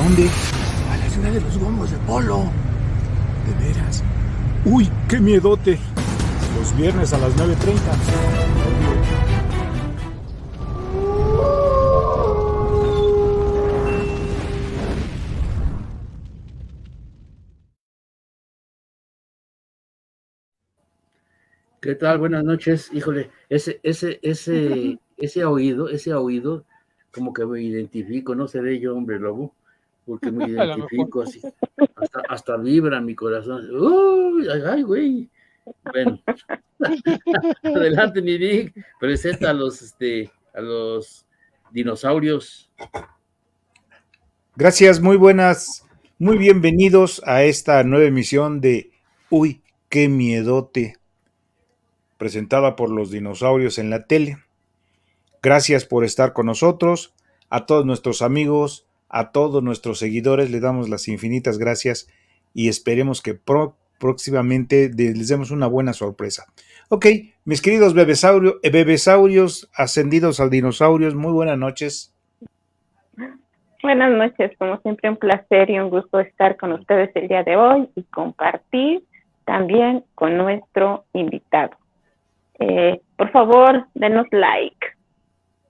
dónde? A la ciudad de los gomos de Polo. De veras. Uy, qué miedote. Los viernes a las 9:30. ¿Qué tal? Buenas noches. Híjole, ese oído, como que me identifico, no seré yo, hombre lobo, porque me identifico así, hasta vibra mi corazón. ¡Uy! ¡Ay, güey! Bueno, adelante, mi Vic, presenta a los dinosaurios. Gracias, muy buenas, muy bienvenidos a esta nueva emisión de Uy, qué miedote, presentada por los dinosaurios en la tele. Gracias por estar con nosotros, a todos nuestros amigos, a todos nuestros seguidores, les damos las infinitas gracias y esperemos que próximamente les demos una buena sorpresa. Ok, mis queridos bebesaurios ascendidos al dinosaurios, muy buenas noches. Buenas noches, como siempre un placer y un gusto estar con ustedes el día de hoy y compartir también con nuestro invitado. Por favor, denos like.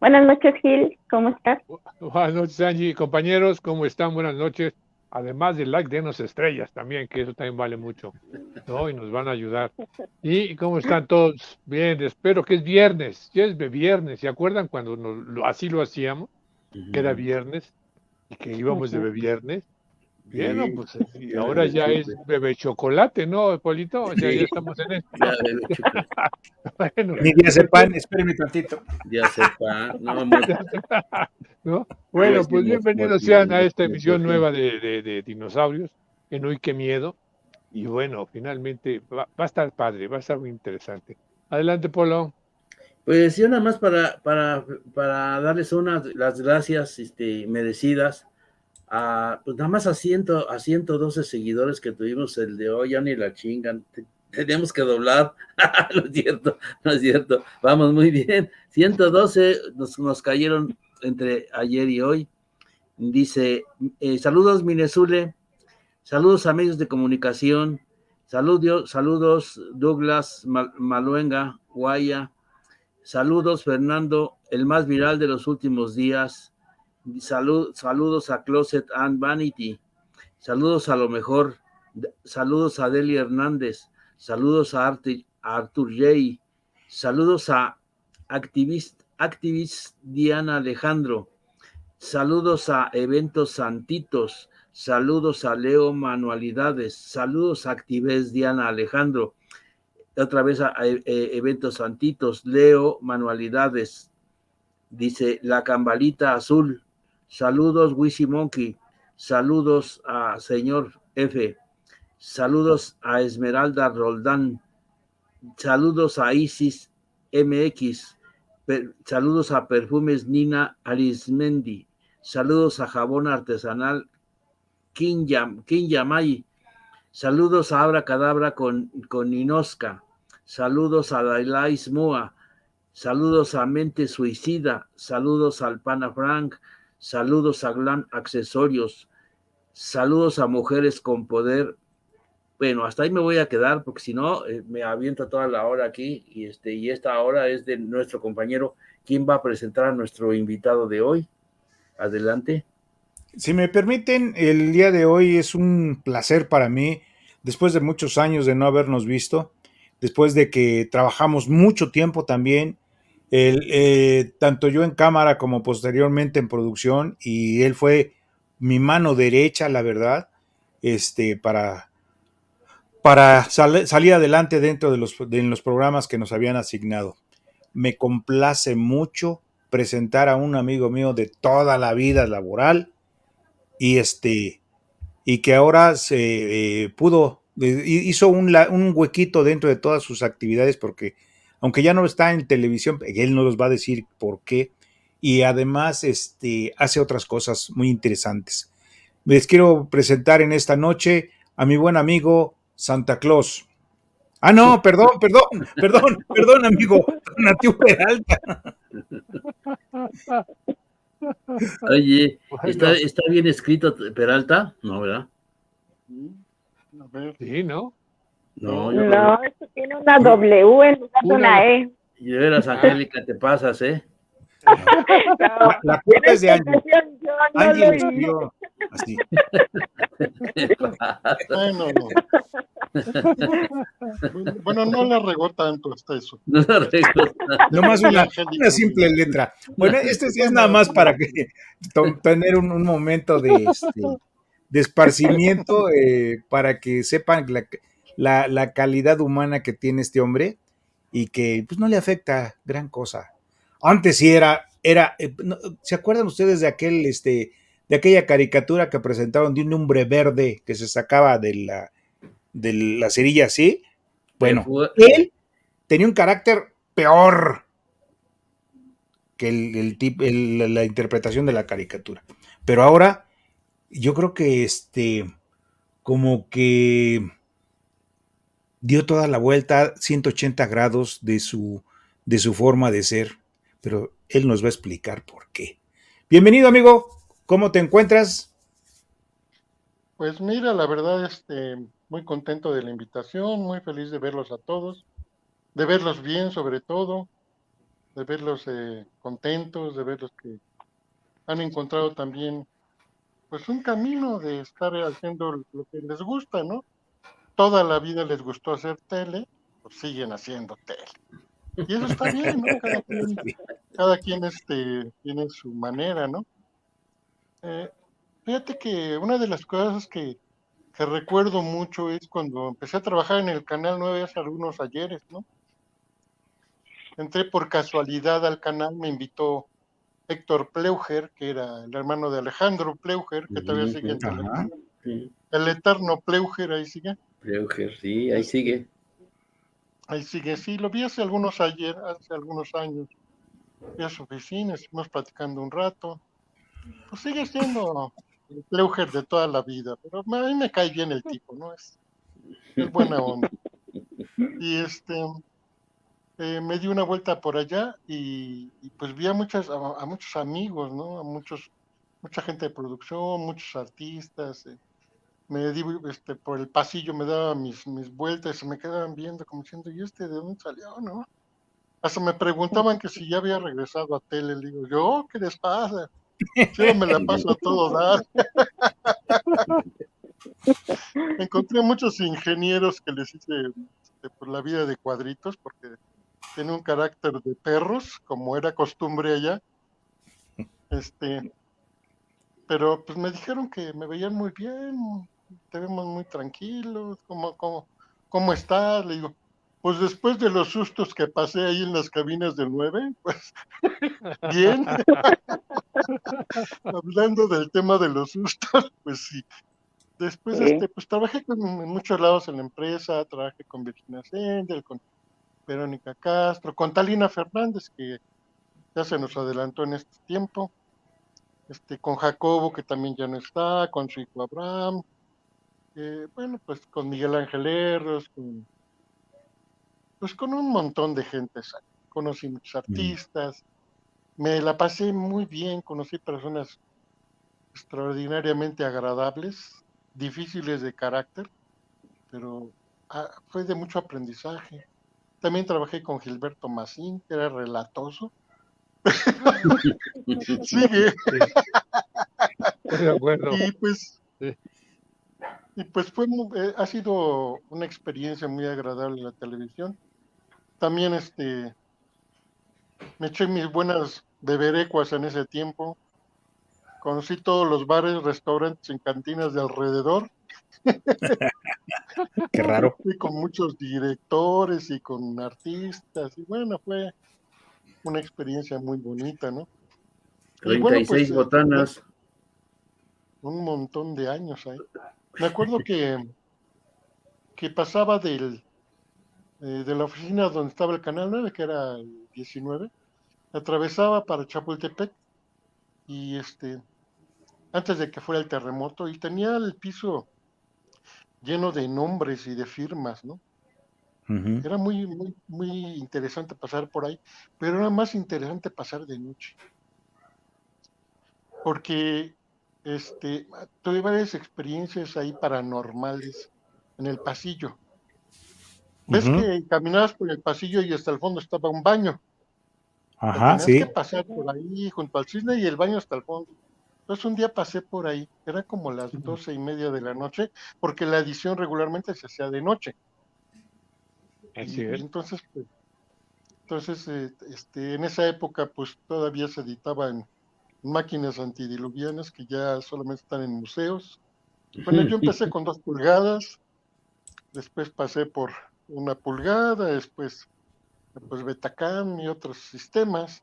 Buenas noches, Gil, ¿cómo estás? Buenas noches, Angie. Compañeros, ¿cómo están? Buenas noches. Además del like, denos estrellas también, que eso también vale mucho, ¿no? Y nos van a ayudar. ¿Y cómo están todos? Bien, espero que es viernes. Ya es de viernes. ¿Se acuerdan cuando así lo hacíamos? Que era viernes y que íbamos de viernes. Bien, no, pues y ahora ya es bebé chocolate, ¿no, Polito? O sea, ya estamos en esto. Ya, bebé chocolate. Bueno, Ni día sepan, espérenme tantito. Ya sepa, ¿no? Bueno, pues bienvenidos sean a esta emisión nueva de Dinosaurios, en Uy, qué miedo. Y bueno, finalmente va a estar padre, va a estar muy interesante. Adelante, Polo. Pues yo nada más para darles las gracias merecidas pues nada más a 112 seguidores que tuvimos el de hoy, ya ni la chingan, tenemos que doblar, no es cierto, vamos muy bien, 112 nos cayeron entre ayer y hoy. Dice, saludos Minezule, saludos a medios de comunicación, saludos Douglas Maluenga, Guaya, saludos Fernando, el más viral de los últimos días. Saludos a Closet and Vanity, saludos a lo mejor, saludos a Delia Hernández, saludos a Arthur J, saludos a Activist Diana Alejandro, saludos a Eventos Santitos, saludos a Leo Manualidades, saludos a Activist Diana Alejandro, otra vez a Eventos Santitos, Leo Manualidades, dice La Cambalita Azul, saludos Wishy Monkey, saludos a señor F, saludos a Esmeralda Roldán, saludos a Isis MX, saludos a Perfumes Nina Arismendi, saludos a Jabón Artesanal King Yamay, saludos a Abra Cadabra con Inosca, saludos a Dailais Moa, saludos a Mente Suicida, saludos al Pana Frank, saludos a Glam Accesorios, saludos a Mujeres con Poder. Bueno, hasta ahí me voy a quedar porque si no me aviento toda la hora aquí y esta hora es de nuestro compañero. ¿Quién va a presentar a nuestro invitado de hoy? Adelante. Si me permiten, el día de hoy es un placer para mí, después de muchos años de no habernos visto, después de que trabajamos mucho tiempo también, tanto yo en cámara como posteriormente en producción, y él fue mi mano derecha, la verdad, para salir adelante dentro de los programas que nos habían asignado. Me complace mucho presentar a un amigo mío de toda la vida laboral, y que ahora se hizo un huequito dentro de todas sus actividades, porque aunque ya no está en televisión, él nos va a decir por qué, y además hace otras cosas muy interesantes. Les quiero presentar en esta noche a mi buen amigo Santa Claus. Ah, no, perdón, amigo, Natiu Peralta. Oye, Bueno, ¿está bien escrito Peralta? No, ¿verdad? A ver, sí, ¿no? No, yo creo No, esto tiene una W en lugar de una E. que de veras, Angélica, te pasas, ¿eh? No. No, La en culpa es de esta Angie. ocasión yo no Angie lo le hice. escribió así. ¿Qué pasa? bueno, no la regó tanto hasta eso. No la arreglo. Nomás Sí, una Angélica, simple letra. Bueno, este sí es nada bueno, más para que tener un momento de esparcimiento para que sepan la calidad humana que tiene este hombre y que pues no le afecta gran cosa. Antes sí ¿se acuerdan ustedes de de aquella caricatura que presentaron de un hombre verde que se sacaba de la cerilla así? Bueno, él tenía un carácter peor que la interpretación de la caricatura. Pero ahora yo creo que como que dio toda la vuelta 180 grados de su forma de ser, pero él nos va a explicar por qué. Bienvenido, amigo, ¿cómo te encuentras? pues mira, la verdad, muy contento de la invitación, muy feliz de verlos a todos, de verlos bien sobre todo, de verlos contentos, de verlos que han encontrado también, pues un camino de estar haciendo lo que les gusta, ¿no? Toda la vida les gustó hacer tele, pues siguen haciendo tele. Y eso está bien, ¿no? Cada quien tiene su manera, ¿no? Eh, Fíjate que una de las cosas que recuerdo mucho es cuando empecé a trabajar en el Canal 9 hace algunos ayeres, ¿no? Entré por casualidad al canal, me invitó Héctor Pleuger, que era el hermano de Alejandro Pleuger, que todavía sigue en Ajá. Televisa. Sí, El eterno Pleuger, ahí sigue. Breuger, sí, ahí sigue. Ahí sigue, sí, lo vi hace algunos años. Fui a su oficina, estuvimos platicando un rato. Pues sigue siendo el Pleuger de toda la vida, pero a mí me cae bien el tipo, ¿no? Es buena onda. Y me di una vuelta por allá y pues vi a muchos amigos, ¿no? Mucha gente de producción, muchos artistas. Me di por el pasillo, me daba mis vueltas y se me quedaban viendo como diciendo, ¿y de dónde salió, no? Hasta me preguntaban que si ya había regresado a tele. Le digo, ¿yo? ¿Qué les pasa? Si ahora me la paso a todo dar. Encontré muchos ingenieros que les hice por la vida de cuadritos, porque tiene un carácter de perros, como era costumbre allá. Este, pero pues me dijeron que me veían muy bien, te vemos muy tranquilos, ¿cómo estás? Le digo, pues después de los sustos que pasé ahí en las cabinas del 9, pues bien, hablando del tema de los sustos, pues sí. Después, Sí. pues trabajé en muchos lados en la empresa, trabajé con Virginia Sendel, con Verónica Castro, con Talina Fernández, que ya se nos adelantó en este tiempo, con Jacobo, que también ya no está, con su hijo Abraham, bueno, pues con Miguel Ángel Herros, pues con un montón de gente. Conocí muchos artistas, me la pasé muy bien, conocí personas extraordinariamente agradables, difíciles de carácter, pero fue de mucho aprendizaje. También trabajé con Gilberto Macín, que era relatoso. Sigue. Sí, estoy de acuerdo. Y pues, Sí. ha sido una experiencia muy agradable la televisión. También me eché mis buenas beberecuas en ese tiempo. Conocí todos los bares, restaurantes y cantinas de alrededor. Qué raro. Fui con muchos directores y con artistas. Y bueno, fue una experiencia muy bonita, ¿no? Y bueno, pues 36 botanas. un montón de años ahí. Me acuerdo que pasaba de la oficina donde estaba el Canal 9, que era el 19, atravesaba para Chapultepec y antes de que fuera el terremoto, y tenía el piso lleno de nombres y de firmas, ¿no? Ujú. Era muy, muy, muy interesante pasar por ahí, pero era más interesante pasar de noche. porque tuve varias experiencias ahí paranormales en el pasillo. ¿Ves Ujú. que caminabas por el pasillo y hasta el fondo estaba un baño? Te Ajá, tenías que sí. pasar por ahí junto al cisne y el baño hasta el fondo. Entonces un día pasé por ahí, era como las 12:30 de la noche, porque la edición regularmente se hacía de noche. Así Y es. entonces, pues, en esa época, pues todavía se editaba en máquinas antidiluvianas que ya solamente están en museos. Bueno, yo empecé con 2 pulgadas, después pasé por 1 pulgada, después pues Betacam y otros sistemas,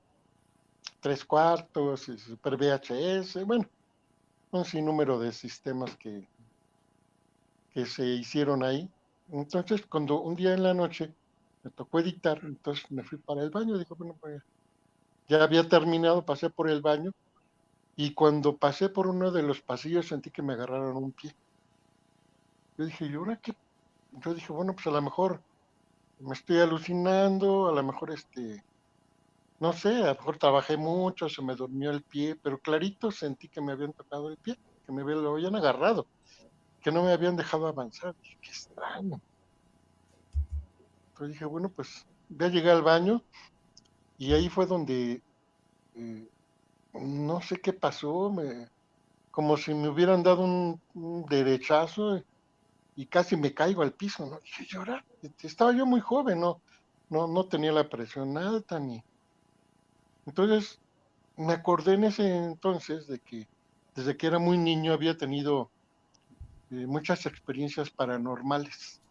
3/4 y Super VHS, bueno, un sinnúmero de sistemas que se hicieron ahí. Entonces, cuando un día en la noche me tocó editar, entonces me fui para el baño, dijo, bueno, pues ya había terminado, pasé por el baño y cuando pasé por uno de los pasillos sentí que me agarraron un pie. Yo dije, ¿y ahora qué? Yo dije, bueno, pues a lo mejor me estoy alucinando, a lo mejor no sé, a lo mejor trabajé mucho, se me durmió el pie, pero clarito sentí que me habían tocado el pie, que lo habían agarrado, que no me habían dejado avanzar. Dije, qué extraño. Entonces dije, bueno, pues ya llegué al baño y ahí fue donde eh, no sé qué pasó, como si me hubieran dado un derechazo y casi me caigo al piso, ¿no? Dije, llorar. Estaba yo muy joven, no tenía la presión alta ni. Entonces me acordé en ese entonces de que desde que era muy niño había tenido muchas experiencias paranormales.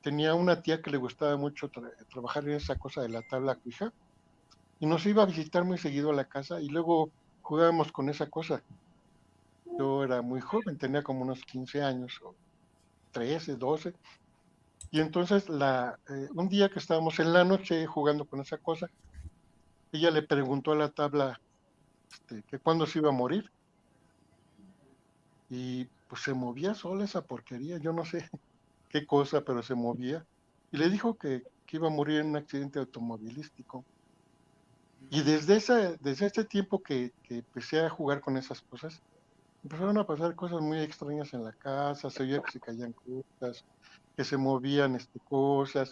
Tenía una tía que le gustaba mucho trabajar en esa cosa de la tabla Ouija y nos iba a visitar muy seguido a la casa y luego jugábamos con esa cosa. Yo era muy joven, tenía como unos 15 años o 13, 12. Y entonces un día que estábamos en la noche jugando con esa cosa, ella le preguntó a la tabla que cuándo se iba a morir y pues se movía sola esa porquería, yo no sé qué cosa, pero se movía. Y le dijo que iba a morir en un accidente automovilístico. Y desde ese tiempo que empecé a jugar con esas cosas, empezaron a pasar cosas muy extrañas en la casa, se oía que se caían cosas, que se movían cosas.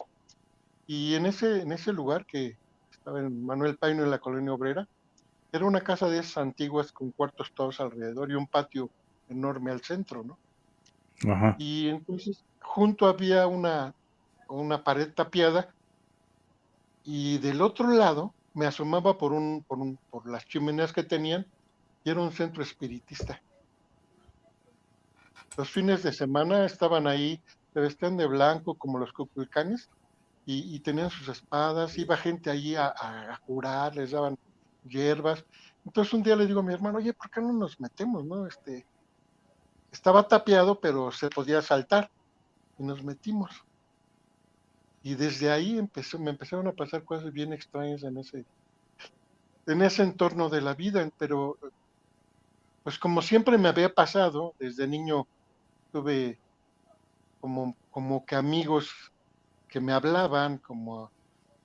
Y en ese lugar que estaba en Manuel Paino, en la Colonia Obrera, era una casa de esas antiguas con cuartos todos alrededor y un patio enorme al centro, ¿no? Ajá. Y entonces junto había una pared tapiada y del otro lado me asomaba por las chimeneas que tenían y era un centro espiritista. Los fines de semana estaban ahí, se vestían de blanco como los cuculcanes y tenían sus espadas, iba gente allí a curar, les daban hierbas. Entonces un día le digo a mi hermano, oye, ¿por qué no nos metemos, no? Estaba tapiado, pero se podía saltar y nos metimos. Y desde ahí me empezaron a pasar cosas bien extrañas en ese entorno de la vida, pero pues como siempre me había pasado, desde niño tuve como que amigos que me hablaban, como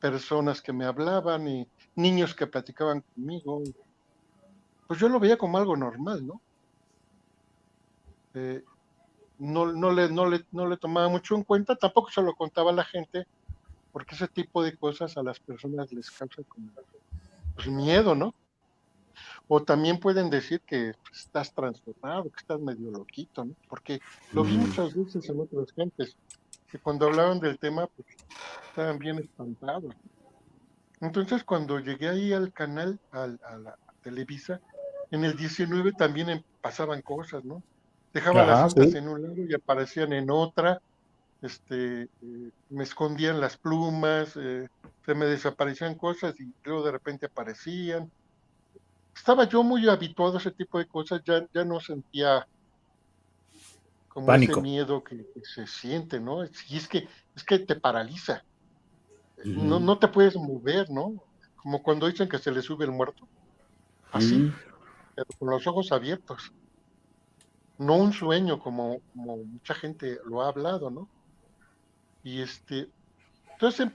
personas que me hablaban y niños que platicaban conmigo, pues yo lo veía como algo normal, ¿no? Eh, no le tomaba mucho en cuenta, tampoco se lo contaba a la gente, porque ese tipo de cosas a las personas les causa como pues, miedo, ¿no? O también pueden decir que pues, estás trastornado, que estás medio loquito, ¿no? Porque lo vi Mm. muchas veces en otras gentes, que cuando hablaban del tema, pues estaban bien espantados. Entonces, cuando llegué ahí al canal, a la Televisa, en el 19 también pasaban cosas, ¿no? Dejaba las Ajá, cintas sí. en un lado y aparecían en otra, me escondían las plumas, se me desaparecían cosas y luego de repente aparecían. Estaba yo muy habituado a ese tipo de cosas, ya no sentía como ese Pánico. miedo que se siente, ¿no? Y es que te paraliza, no, Ujú, no te puedes mover, ¿no? Como cuando dicen que se le sube el muerto, así, ujú. pero con los ojos abiertos, no un sueño como mucha gente lo ha hablado, ¿no? Y entonces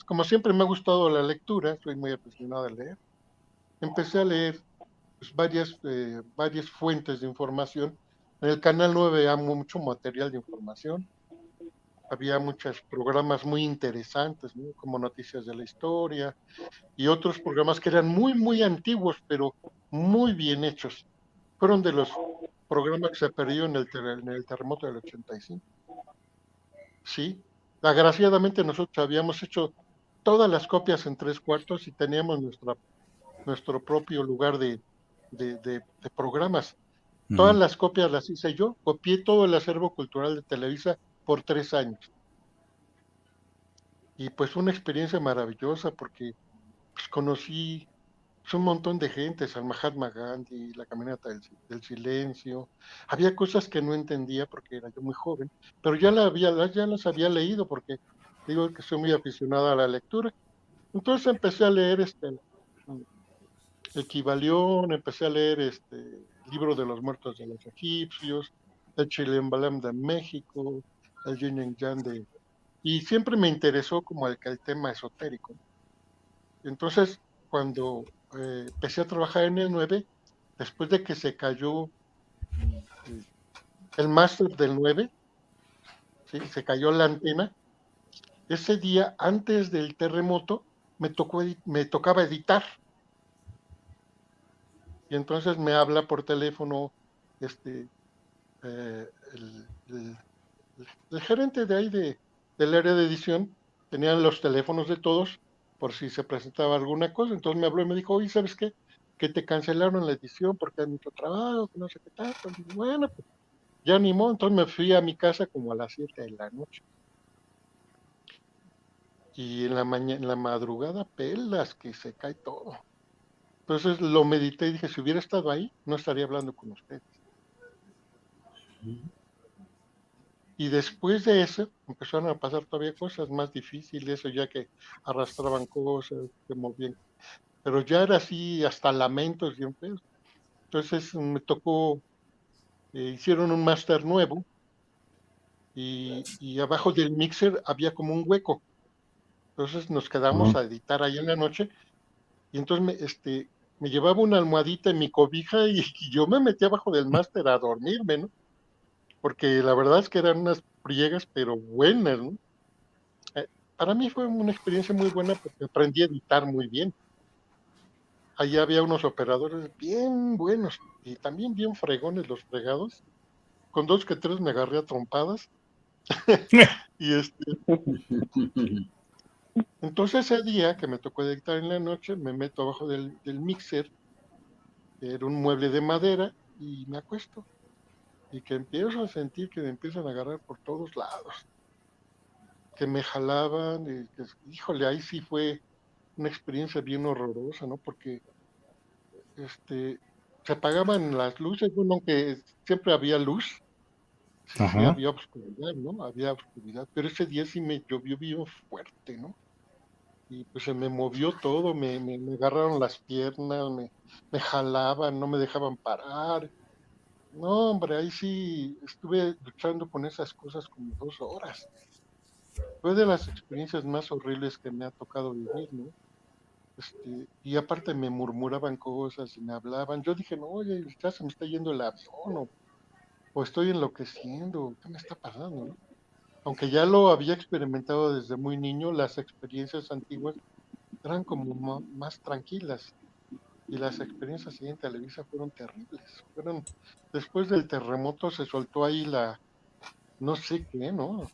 como siempre me ha gustado la lectura, soy muy apasionado de leer, empecé a leer pues, varias fuentes de información. En el Canal 9 había mucho material de información, había muchos programas muy interesantes, ¿no? Como Noticias de la Historia, y otros programas que eran muy, muy antiguos, pero muy bien hechos. Fueron de los programas que se perdió en el terremoto del 85. Sí, agraciadamente nosotros habíamos hecho todas las copias en 3/4 y teníamos nuestro propio lugar de programas. Todas las copias las hice yo, copié todo el acervo cultural de Televisa por 3 años. Y pues fue una experiencia maravillosa porque pues, conocí pues, un montón de gente, al Mahatma Gandhi, la caminata del silencio. Había cosas que no entendía porque era yo muy joven, pero ya las había leído porque digo que soy muy aficionada a la lectura. Entonces empecé a leer el Kybalión, empecé a leer el libro de los muertos de los egipcios, el Chilembalam de México, el Yin y Yang y siempre me interesó como el tema esotérico. Entonces, cuando empecé a trabajar en el 9, después de que se cayó el máster del 9, ¿sí? Se cayó la antena, ese día antes del terremoto me tocaba editar. Y entonces me habla por teléfono este, el gerente de ahí del área de edición, tenían los teléfonos de todos por si se presentaba alguna cosa. Entonces me habló y me dijo, oye, ¿sabes qué? Que te cancelaron la edición porque hay mucho trabajo, que no sé qué tal. Pues, bueno, pues ya ni modo. Entonces me fui a mi casa como a las 7 de la noche. Y en la madrugada, pelas que se cae todo. Entonces lo medité y dije, si hubiera estado ahí, no estaría hablando con ustedes. Y después de eso empezaron a pasar todavía cosas más difíciles, eso ya que arrastraban cosas, se movían, pero ya era así hasta lamentos bien feos. Entonces me tocó, hicieron un máster nuevo y abajo del mixer había como un hueco. Entonces nos quedamos a editar ahí en la noche y entonces me llevaba una almohadita en mi cobija y yo me metía abajo del máster a dormirme, ¿no? Porque la verdad es que eran unas friegas, pero buenas, ¿no? Eh, para mí fue una experiencia muy buena porque aprendí a editar muy bien. Ahí había unos operadores bien buenos y también bien fregones los fregados. Con dos que tres me agarré a trompadas. Y entonces ese día que me tocó editar en la noche, me meto abajo del mixer, que era un mueble de madera, y me acuesto. Y que empiezo a sentir que me empiezan a agarrar por todos lados, que me jalaban, y que, híjole, ahí sí fue una experiencia bien horrorosa, ¿no? Porque se apagaban las luces, bueno, aunque siempre había luz, sí Ajá. había oscuridad, ¿no? Había oscuridad, pero ese día sí me llovió bien fuerte, ¿no? Y pues se me movió todo, me agarraron las piernas, me jalaban, no me dejaban parar. No, hombre, ahí sí estuve luchando con esas cosas como 2 horas. Fue de las experiencias más horribles que me ha tocado vivir, ¿no? Y aparte me murmuraban cosas y me hablaban. Yo dije, no, oye, ya se me está yendo el avión o estoy enloqueciendo, ¿qué me está pasando, no? Aunque ya lo había experimentado desde muy niño, las experiencias antiguas eran como más tranquilas y las experiencias ahí en Televisa fueron terribles. Después del terremoto se soltó ahí no sé qué, ¿no?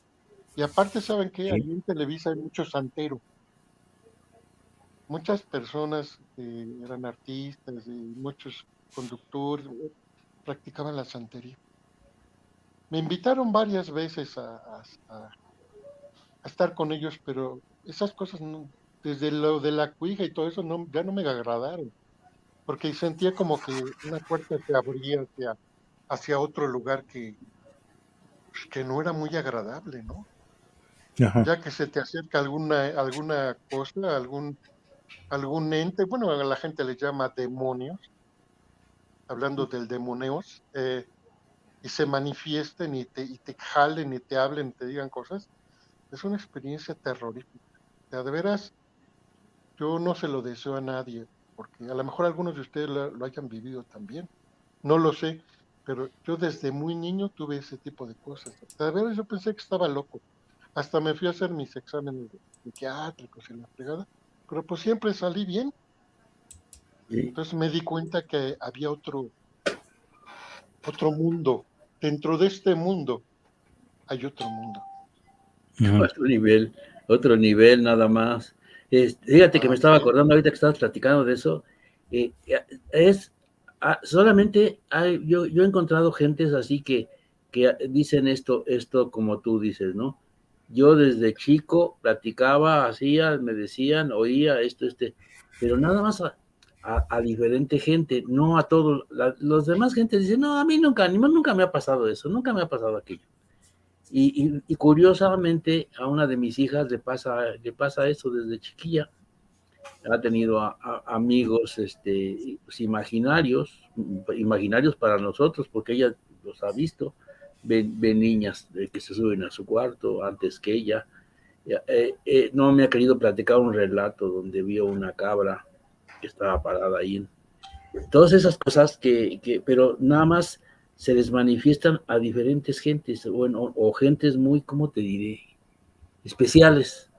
Y aparte, ¿saben qué? Sí. Ahí en Televisa hay mucho santero. Muchas personas que eran artistas y muchos conductores practicaban la santería. Me invitaron varias veces a estar con ellos, pero esas cosas, desde lo de la cuija y todo eso, no, ya no me agradaron, porque sentía como que una puerta se abría hacia otro lugar que no era muy agradable, ¿no? Ajá. Ya que se te acerca alguna cosa, algún ente, bueno, a la gente le llama demonios, hablando del demoneos, y se manifiesten y te jalen y te hablen y te digan cosas, es una experiencia terrorífica. O sea, de veras, yo no se lo deseo a nadie. porque a lo mejor algunos de ustedes lo hayan vivido también, no lo sé, pero yo desde muy niño tuve ese tipo de cosas. A veces yo pensé que estaba loco, hasta me fui a hacer mis exámenes psiquiátricos y la fregada, pero pues siempre salí bien. Sí. Entonces me di cuenta que había otro mundo. Dentro de este mundo hay otro mundo. Otro nivel nada más. Fíjate que me estaba Así es. acordando ahorita que estabas platicando de eso. eh, es solamente yo he encontrado gentes así que dicen esto como tú dices, ¿no? Yo desde chico platicaba, hacía, me decían, oía pero nada más a diferente gente, no a todos. Los demás gente dicen, no, a mí nunca me ha pasado eso, nunca me ha pasado aquello. Y curiosamente a una de mis hijas le pasa eso desde chiquilla. Ha tenido amigos pues, imaginarios para nosotros, porque ella los ha visto. Ven niñas que se suben a su cuarto antes que ella. No me ha querido platicar un relato donde vio una cabra que estaba parada ahí. Todas esas cosas pero nada más se les manifiestan a diferentes gentes, bueno, o gentes muy, ¿cómo te diré? Especiales,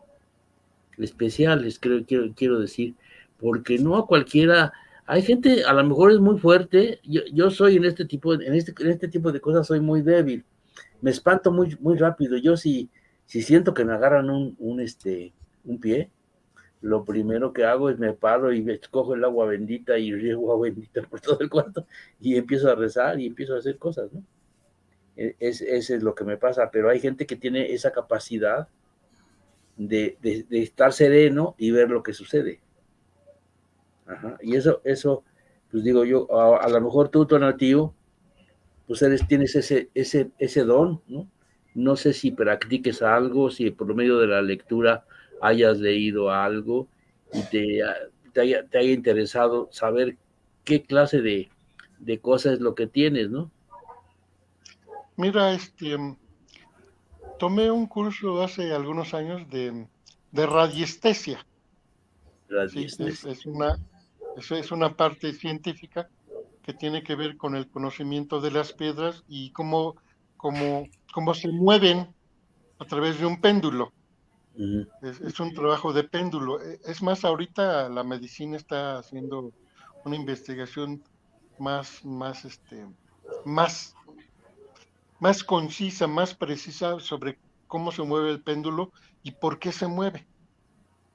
quiero decir, porque no a cualquiera, hay gente, a lo mejor es muy fuerte, yo soy en este tipo de cosas soy muy débil, me espanto muy rápido, yo si siento que me agarran un pie, lo primero que hago es me paro y cojo el agua bendita y riego agua bendita por todo el cuarto y empiezo a rezar y empiezo a hacer cosas, ¿no? Ese es lo que me pasa, pero hay gente que tiene esa capacidad de estar sereno y ver lo que sucede. Ajá. Y eso, pues digo yo, a lo mejor tú, Tonatiuh, pues tienes ese don, ¿no? No sé si practiques algo, si por medio de la lectura hayas leído algo y te haya interesado saber qué clase de cosa es lo que tienes, ¿no? Mira, tomé un curso hace algunos años de radiestesia. Sí, eso es una parte científica que tiene que ver con el conocimiento de las piedras y cómo se mueven a través de un péndulo. Uh-huh. Es un trabajo de péndulo. Es más, ahorita la medicina está haciendo una investigación más, más concisa, más precisa sobre cómo se mueve el péndulo y por qué se mueve.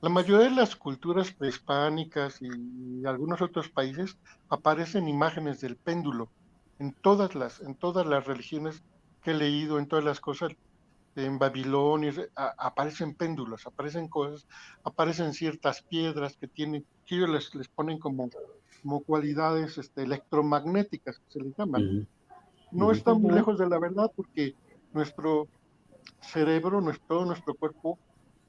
La mayoría de las culturas prehispánicas y algunos otros países aparecen imágenes del péndulo en todas las religiones que he leído, en todas las cosas, en Babilonia, aparecen péndulos, aparecen cosas, aparecen ciertas piedras que ellos les ponen como cualidades electromagnéticas, que se les llaman. Uh-huh. No Uh-huh. está muy lejos de la verdad porque nuestro cerebro, todo nuestro cuerpo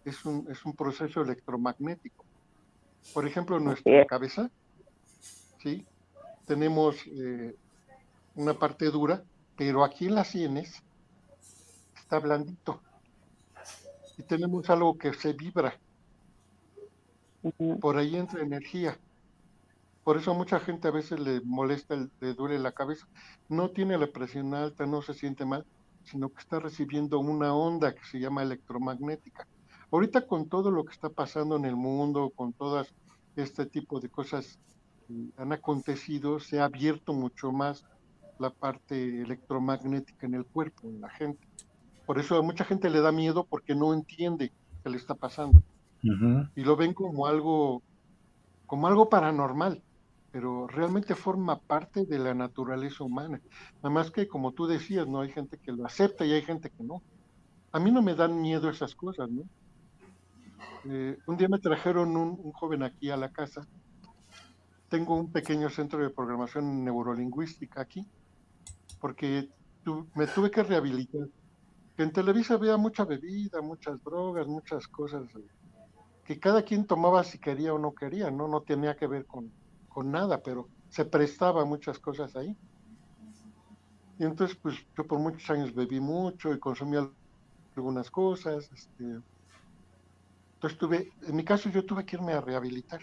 es un proceso electromagnético. Por ejemplo, nuestra cabeza, ¿sí? Tenemos una parte dura, pero aquí en las sienes está blandito y tenemos algo que se vibra. Uh-huh. Por ahí entra energía. Por eso a mucha gente a veces le molesta, le duele la cabeza. No tiene la presión alta, no se siente mal, sino que está recibiendo una onda que se llama electromagnética. Ahorita con todo lo que está pasando en el mundo, con todas este tipo de cosas que han acontecido, se ha abierto mucho más la parte electromagnética en el cuerpo, en la gente. Por eso a mucha gente le da miedo porque no entiende qué le está pasando. Ujú. Y lo ven como algo paranormal, pero realmente forma parte de la naturaleza humana. Nada más que, como tú decías, ¿no? Hay gente que lo acepta y hay gente que no. A mí no me dan miedo esas cosas, ¿no? Un día me trajeron un joven aquí a la casa. Tengo un pequeño centro de programación neurolingüística aquí, porque me tuve que rehabilitar. Que en Televisa había mucha bebida, muchas drogas, muchas cosas que cada quien tomaba si quería o no quería, ¿no? No tenía que ver con nada, pero se prestaba muchas cosas ahí. Y entonces, pues yo por muchos años bebí mucho y consumí algunas cosas. Entonces en mi caso yo tuve que irme a rehabilitar.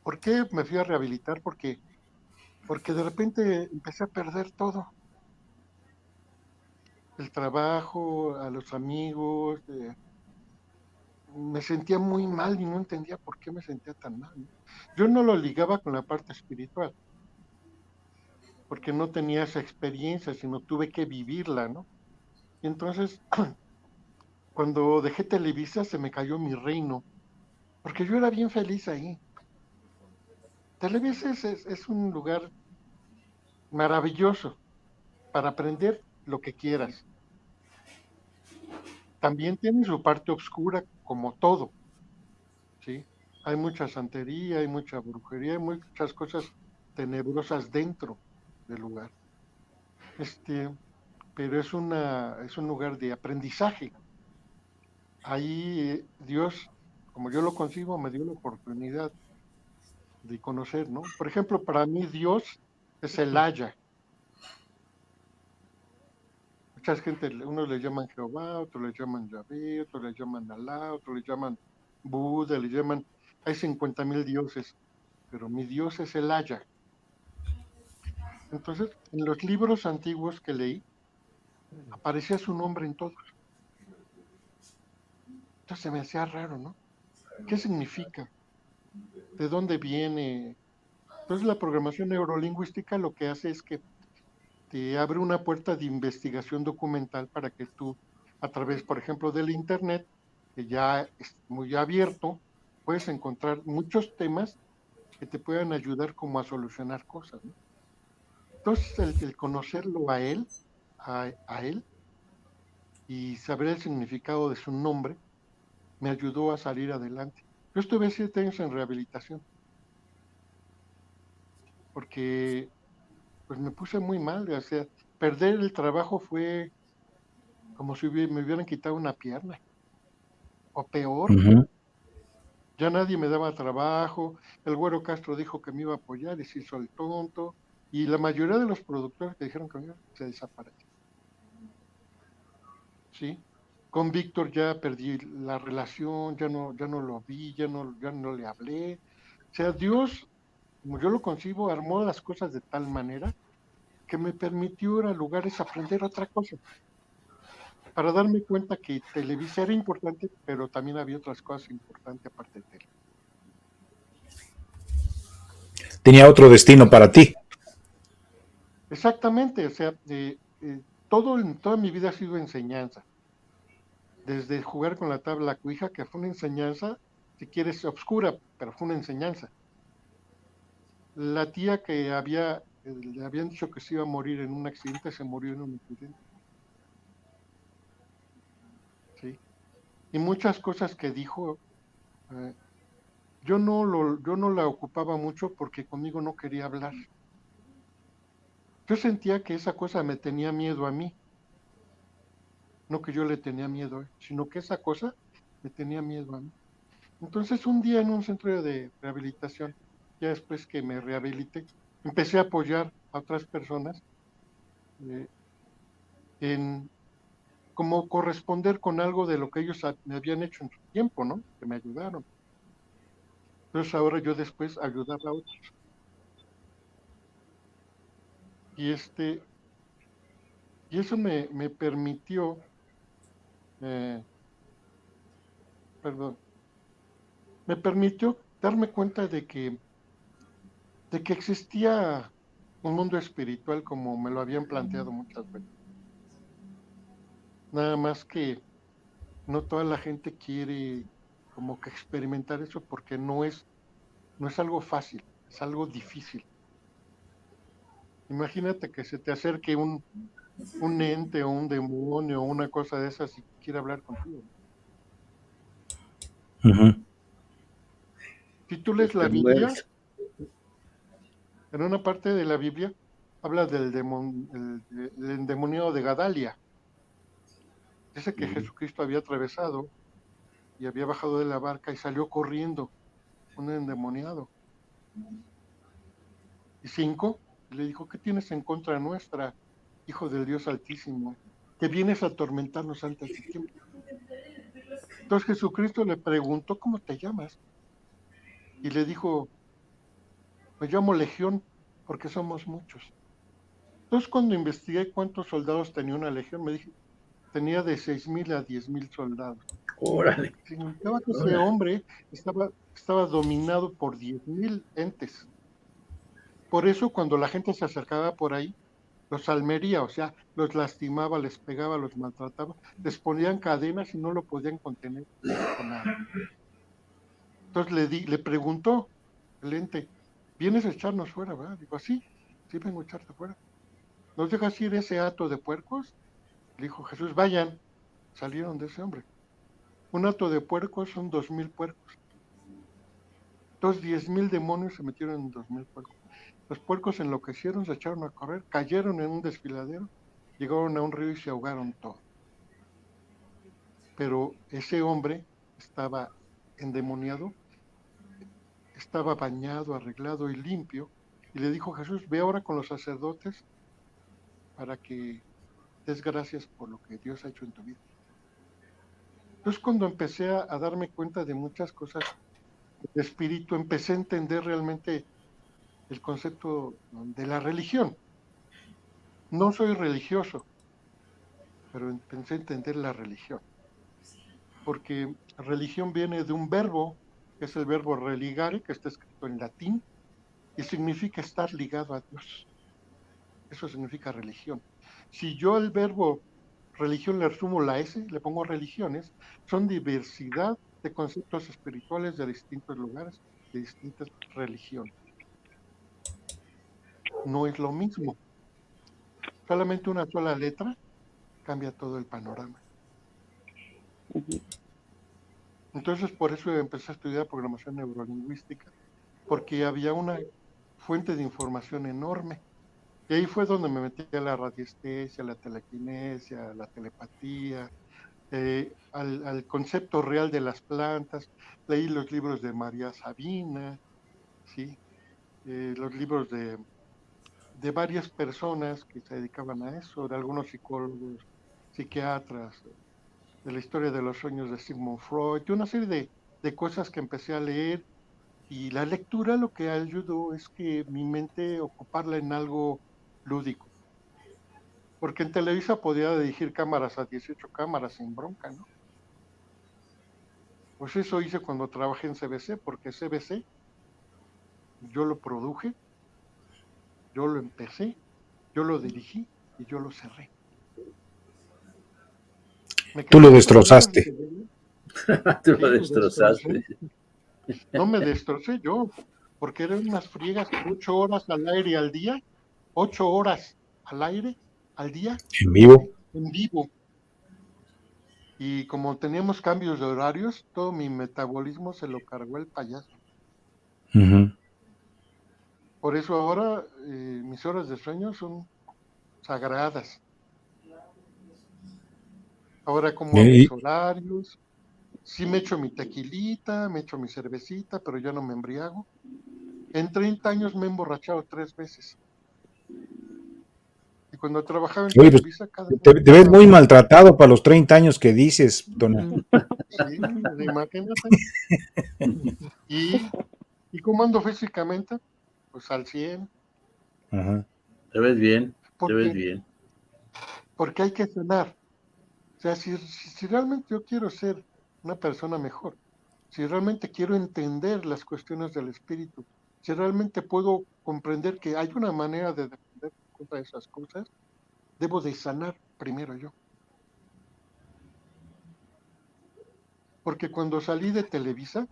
¿Por qué me fui a rehabilitar? Porque de repente empecé a perder todo. El trabajo, a los amigos, me sentía muy mal y no entendía por qué me sentía tan mal, ¿no? Yo no lo ligaba con la parte espiritual, porque no tenía esa experiencia, sino tuve que vivirla, ¿no? Y entonces, cuando dejé Televisa, se me cayó mi reino, porque yo era bien feliz ahí. Televisa es un lugar maravilloso para aprender lo que quieras. También tiene su parte oscura, como todo, ¿sí? Hay mucha santería, hay mucha brujería, hay muchas cosas tenebrosas dentro del lugar. Pero es un lugar de aprendizaje. Ahí Dios, como yo lo concibo, me dio la oportunidad de conocer, ¿no? Por ejemplo, para mí Dios es el Haya. Mucha gente, unos le llaman Jehová, otros le llaman Yahvé, otros le llaman Alá, otros le llaman Buda, le llaman... Hay 50,000 dioses, pero mi Dios es el Haya. Entonces, en los libros antiguos que leí, aparecía su nombre en todos. Entonces se me hacía raro, ¿no? ¿Qué significa? ¿De dónde viene? Entonces la programación neurolingüística lo que hace es que te abre una puerta de investigación documental para que tú, a través, por ejemplo, del Internet, que ya es muy abierto, puedes encontrar muchos temas que te puedan ayudar como a solucionar cosas, ¿no? Entonces el conocerlo a él, y saber el significado de su nombre, me ayudó a salir adelante. Yo estuve 7 años en rehabilitación, porque pues me puse muy mal, o sea, perder el trabajo fue como si me hubieran quitado una pierna, o peor, Ujú. ya nadie me daba trabajo, el Güero Castro dijo que me iba a apoyar y se hizo el tonto, y la mayoría de los productores que dijeron que me iba, se desaparecieron, ¿sí? Con Víctor ya perdí la relación, ya no lo vi, ya no le hablé. O sea, Dios, como yo lo concibo, armó las cosas de tal manera que me permitió ir a lugares a aprender otra cosa, para darme cuenta que Televisa era importante, pero también había otras cosas importantes aparte de tele. Tenía otro destino para ti. Exactamente, o sea, toda mi vida ha sido enseñanza. Desde jugar con la tabla cuija, que fue una enseñanza, si quieres, obscura, pero fue una enseñanza. La tía que le habían dicho que se iba a morir en un accidente, se murió en un accidente, ¿sí? Y muchas cosas que dijo, eh, yo no la ocupaba mucho porque conmigo no quería hablar. Yo sentía que esa cosa me tenía miedo a mí, no que yo le tenía miedo a él, sino que esa cosa me tenía miedo a mí. Entonces un día en un centro de rehabilitación, ya después que me rehabilité, empecé a apoyar a otras personas eh, en como corresponder con algo de lo que ellos me habían hecho en su tiempo, ¿no? Que me ayudaron. Entonces ahora yo después ayudar a otros. Y y eso me permitió, eh, perdón, me permitió darme cuenta de que existía un mundo espiritual como me lo habían planteado muchas veces. Nada más que no toda la gente quiere como que experimentar eso porque no es algo fácil, es algo difícil. Imagínate que se te acerque un ente o un demonio o una cosa de esas y quiere hablar contigo. Ujú. Si tú lees la Biblia, en una parte de la Biblia habla el endemoniado de Gadalia. Dice que Jesucristo había atravesado y había bajado de la barca y salió corriendo un endemoniado. Y 5, le dijo, ¿qué tienes en contra nuestra, Hijo del Dios Altísimo, que vienes a atormentarnos antes de tiempo? Entonces Jesucristo le preguntó, ¿cómo te llamas? Y le dijo, Me llamo Legión porque somos muchos. Entonces, cuando investigué cuántos soldados tenía una legión, me dije, tenía de 6,000 a 10,000 soldados. Órale, Significaba que ese órale. hombre estaba dominado por 10,000 entes. Por eso, cuando la gente se acercaba por ahí, los almería, o sea, los lastimaba, les pegaba, los maltrataba, les ponían cadenas y no lo podían contener con nada. Entonces le preguntó el ente, ¿vienes a echarnos fuera, verdad? Digo, sí vengo a echarte fuera. ¿Nos dejas ir ese hato de puercos? Le dijo Jesús, vayan. Salieron de ese hombre. Un hato de puercos son 2,000 puercos. Entonces 10,000 demonios se metieron en 2,000 puercos. Los puercos enloquecieron, se echaron a correr, cayeron en un desfiladero, llegaron a un río y se ahogaron todos. Pero ese hombre estaba endemoniado, estaba bañado, arreglado y limpio, y le dijo Jesús, ve ahora con los sacerdotes para que des gracias por lo que Dios ha hecho en tu vida. Entonces cuando empecé a darme cuenta de muchas cosas de espíritu, empecé a entender realmente el concepto de la religión. No soy religioso, pero empecé a entender la religión, porque religión viene de un verbo, que es el verbo religare, que está escrito en latín, y significa estar ligado a Dios. Eso significa religión. Si yo el verbo religión le sumo la S, le pongo religiones, son diversidad de conceptos espirituales de distintos lugares, de distintas religiones. No es lo mismo. Solamente una sola letra cambia todo el panorama. Entonces, por eso empecé a estudiar programación neurolingüística, porque había una fuente de información enorme. Y ahí fue donde me metí a la radiestesia, la telequinesia, la telepatía, al concepto real de las plantas. Leí los libros de María Sabina, ¿sí? Los libros de varias personas que se dedicaban a eso, de algunos psicólogos, psiquiatras, de la historia de los sueños de Sigmund Freud, y una serie de cosas que empecé a leer. Y la lectura lo que ayudó es que mi mente ocuparla en algo lúdico. Porque en Televisa podía dirigir cámaras a 18 cámaras sin bronca, ¿no? Pues eso hice cuando trabajé en CBC, porque CBC yo lo produje, yo lo empecé, yo lo dirigí y yo lo cerré. Me Tú quedé lo muchas horas de destrozaste. TV. Tú Sí, lo lo destrocé. destrozaste. No me destrocé yo, porque eran unas friegas 8 horas al aire al día, 8 horas al aire al día, En vivo. en vivo. Y como teníamos cambios de horarios, todo mi metabolismo se lo cargó el payaso. Uh-huh. Por eso ahora mis horas de sueño son sagradas. Ahora como a mis Y, horarios, sí me echo mi tequilita, me echo mi cervecita, pero ya no me embriago. En 30 años me he emborrachado 3 veces. Y cuando trabajaba en oye, pues, Televisa, cada vez te ves muy maltratado para los 30 años que dices, Tona. sí, imagínate. Y, y cómo ando físicamente, pues al 100, Ajá. Te ves bien, te ves porque, bien. porque hay que cenar. O sea, si realmente yo quiero ser una persona mejor, si realmente quiero entender las cuestiones del espíritu, si realmente puedo comprender que hay una manera de defender contra esas cosas, debo de sanar primero yo. Porque cuando salí de Televisa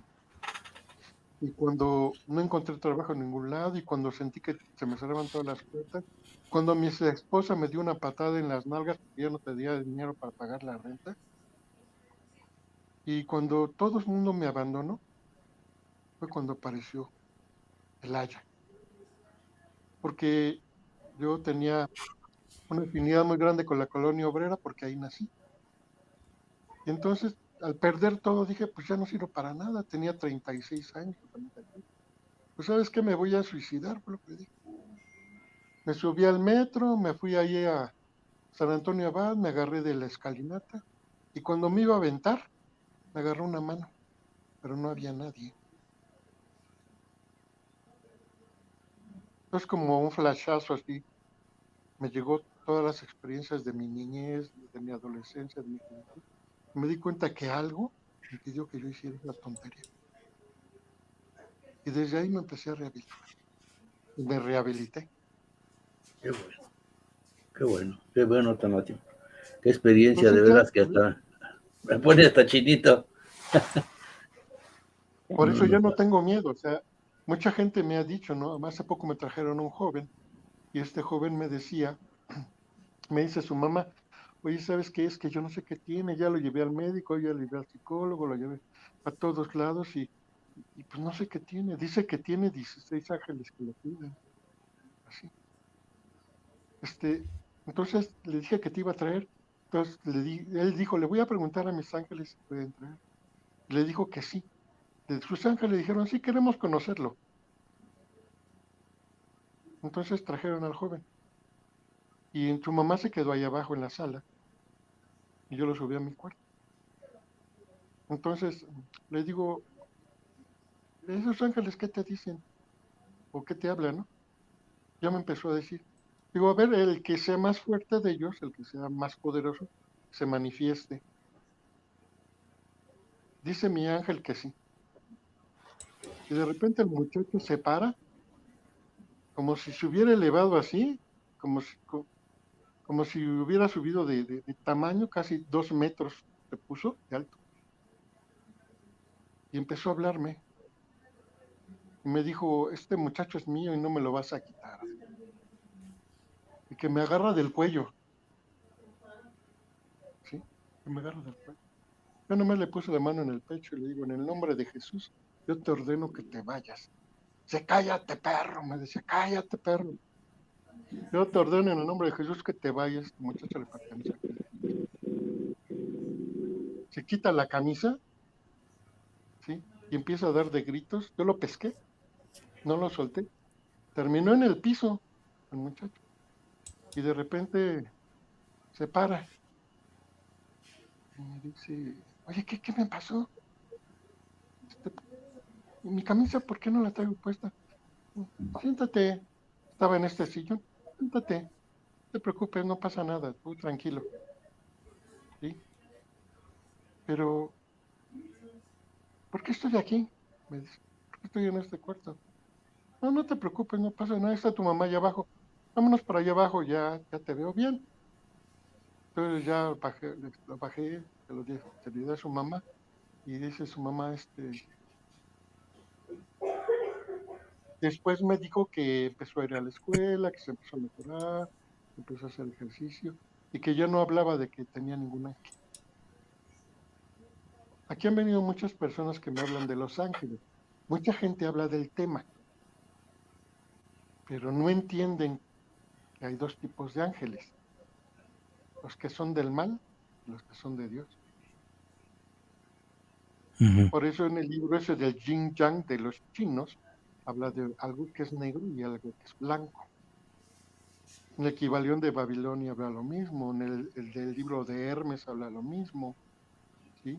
y cuando no encontré trabajo en ningún lado y cuando sentí que se me cerraban todas las puertas, cuando mi esposa me dio una patada en las nalgas porque ya no tenía dinero para pagar la renta, y cuando todo el mundo me abandonó, fue cuando apareció el Haya. Porque yo tenía una afinidad muy grande con la colonia obrera porque ahí nací. Y entonces, al perder todo, dije, pues ya no sirvo para nada. Tenía 36 años. Pues, ¿sabes qué? Me voy a suicidar, fue lo que dije. Me subí al metro, me fui ahí a San Antonio Abad, me agarré de la escalinata y cuando me iba a aventar, me agarró una mano, pero no había nadie. Entonces, como un flashazo así, me llegó todas las experiencias de mi niñez, de mi adolescencia, de mi juventud. Me di cuenta que algo impidió que yo hiciera esa tontería. Y desde ahí me empecé a rehabilitar. Y me rehabilité. Qué bueno, Tonatio. Qué experiencia, de Entonces ya, veras que hasta me pone hasta chinito. por eso No, ya no. no tengo miedo. O sea, mucha gente me ha dicho, ¿no? Hace poco me trajeron un joven y este joven me decía, me dice su mamá, oye, ¿sabes qué es? Que yo no sé qué tiene, ya lo llevé al médico, ya lo llevé al psicólogo, lo llevé a todos lados y pues no sé qué tiene. Dice que tiene 16 ángeles que lo cuidan. Así. Este, entonces le dije que te iba a traer. Entonces él dijo, le voy a preguntar a mis ángeles si pueden traer. Le dijo que sí. De sus ángeles dijeron, sí, queremos conocerlo. Entonces trajeron al joven. Y su mamá se quedó ahí abajo en la sala y yo lo subí a mi cuarto. Entonces le digo, esos ángeles, ¿qué te dicen? ¿O qué te hablan, no? Ya me empezó a decir. Digo, a ver, el que sea más fuerte de ellos, el que sea más poderoso, se manifieste. Dice mi ángel que sí. Y de repente el muchacho se para, como si se hubiera elevado así, como si, como si hubiera subido de tamaño, casi 2 metros se puso de alto. Y empezó a hablarme. Y me dijo, este muchacho es mío y no me lo vas a quitar. Y que me agarra del cuello, ¿sí? Que me agarra del cuello. Yo nomás le puse la mano en el pecho y le digo, en el nombre de Jesús, yo te ordeno que te vayas. Dice, cállate, perro. Me decía, cállate, perro. Yo te ordeno en el nombre de Jesús que te vayas. Este muchacho le pertenece a Cristo. Se quita la camisa, ¿sí? Y empieza a dar de gritos. Yo lo pesqué, no lo solté. Terminó en el piso el muchacho. Y de repente se para y me dice, oye, ¿qué me pasó? Este, mi camisa, ¿por qué no la traigo puesta? Siéntate. Estaba en este sillón. Siéntate. No te preocupes, no pasa nada. Tú tranquilo. ¿Sí? Pero, ¿por qué estoy aquí? Me dice, ¿por qué estoy en este cuarto? No, no te preocupes, no pasa nada. Está tu mamá allá abajo. Vámonos para allá abajo, ya te veo bien. Entonces ya bajé, lo bajé, se lo di a su mamá. Y dice su mamá, después me dijo que empezó a ir a la escuela, que se empezó a mejorar, que empezó a hacer ejercicio y que ya no hablaba de que tenía ningún ángel. Aquí han venido muchas personas que me hablan de los ángeles. Mucha gente habla del tema, pero no entienden que hay dos tipos de ángeles, los que son del mal y los que son de Dios. Ujú. Por eso en el libro ese del Yin Yang de los chinos, habla de algo que es negro y algo que es blanco. En el Kybalión de Babilonia habla lo mismo, en el del libro de Hermes habla lo mismo, ¿sí?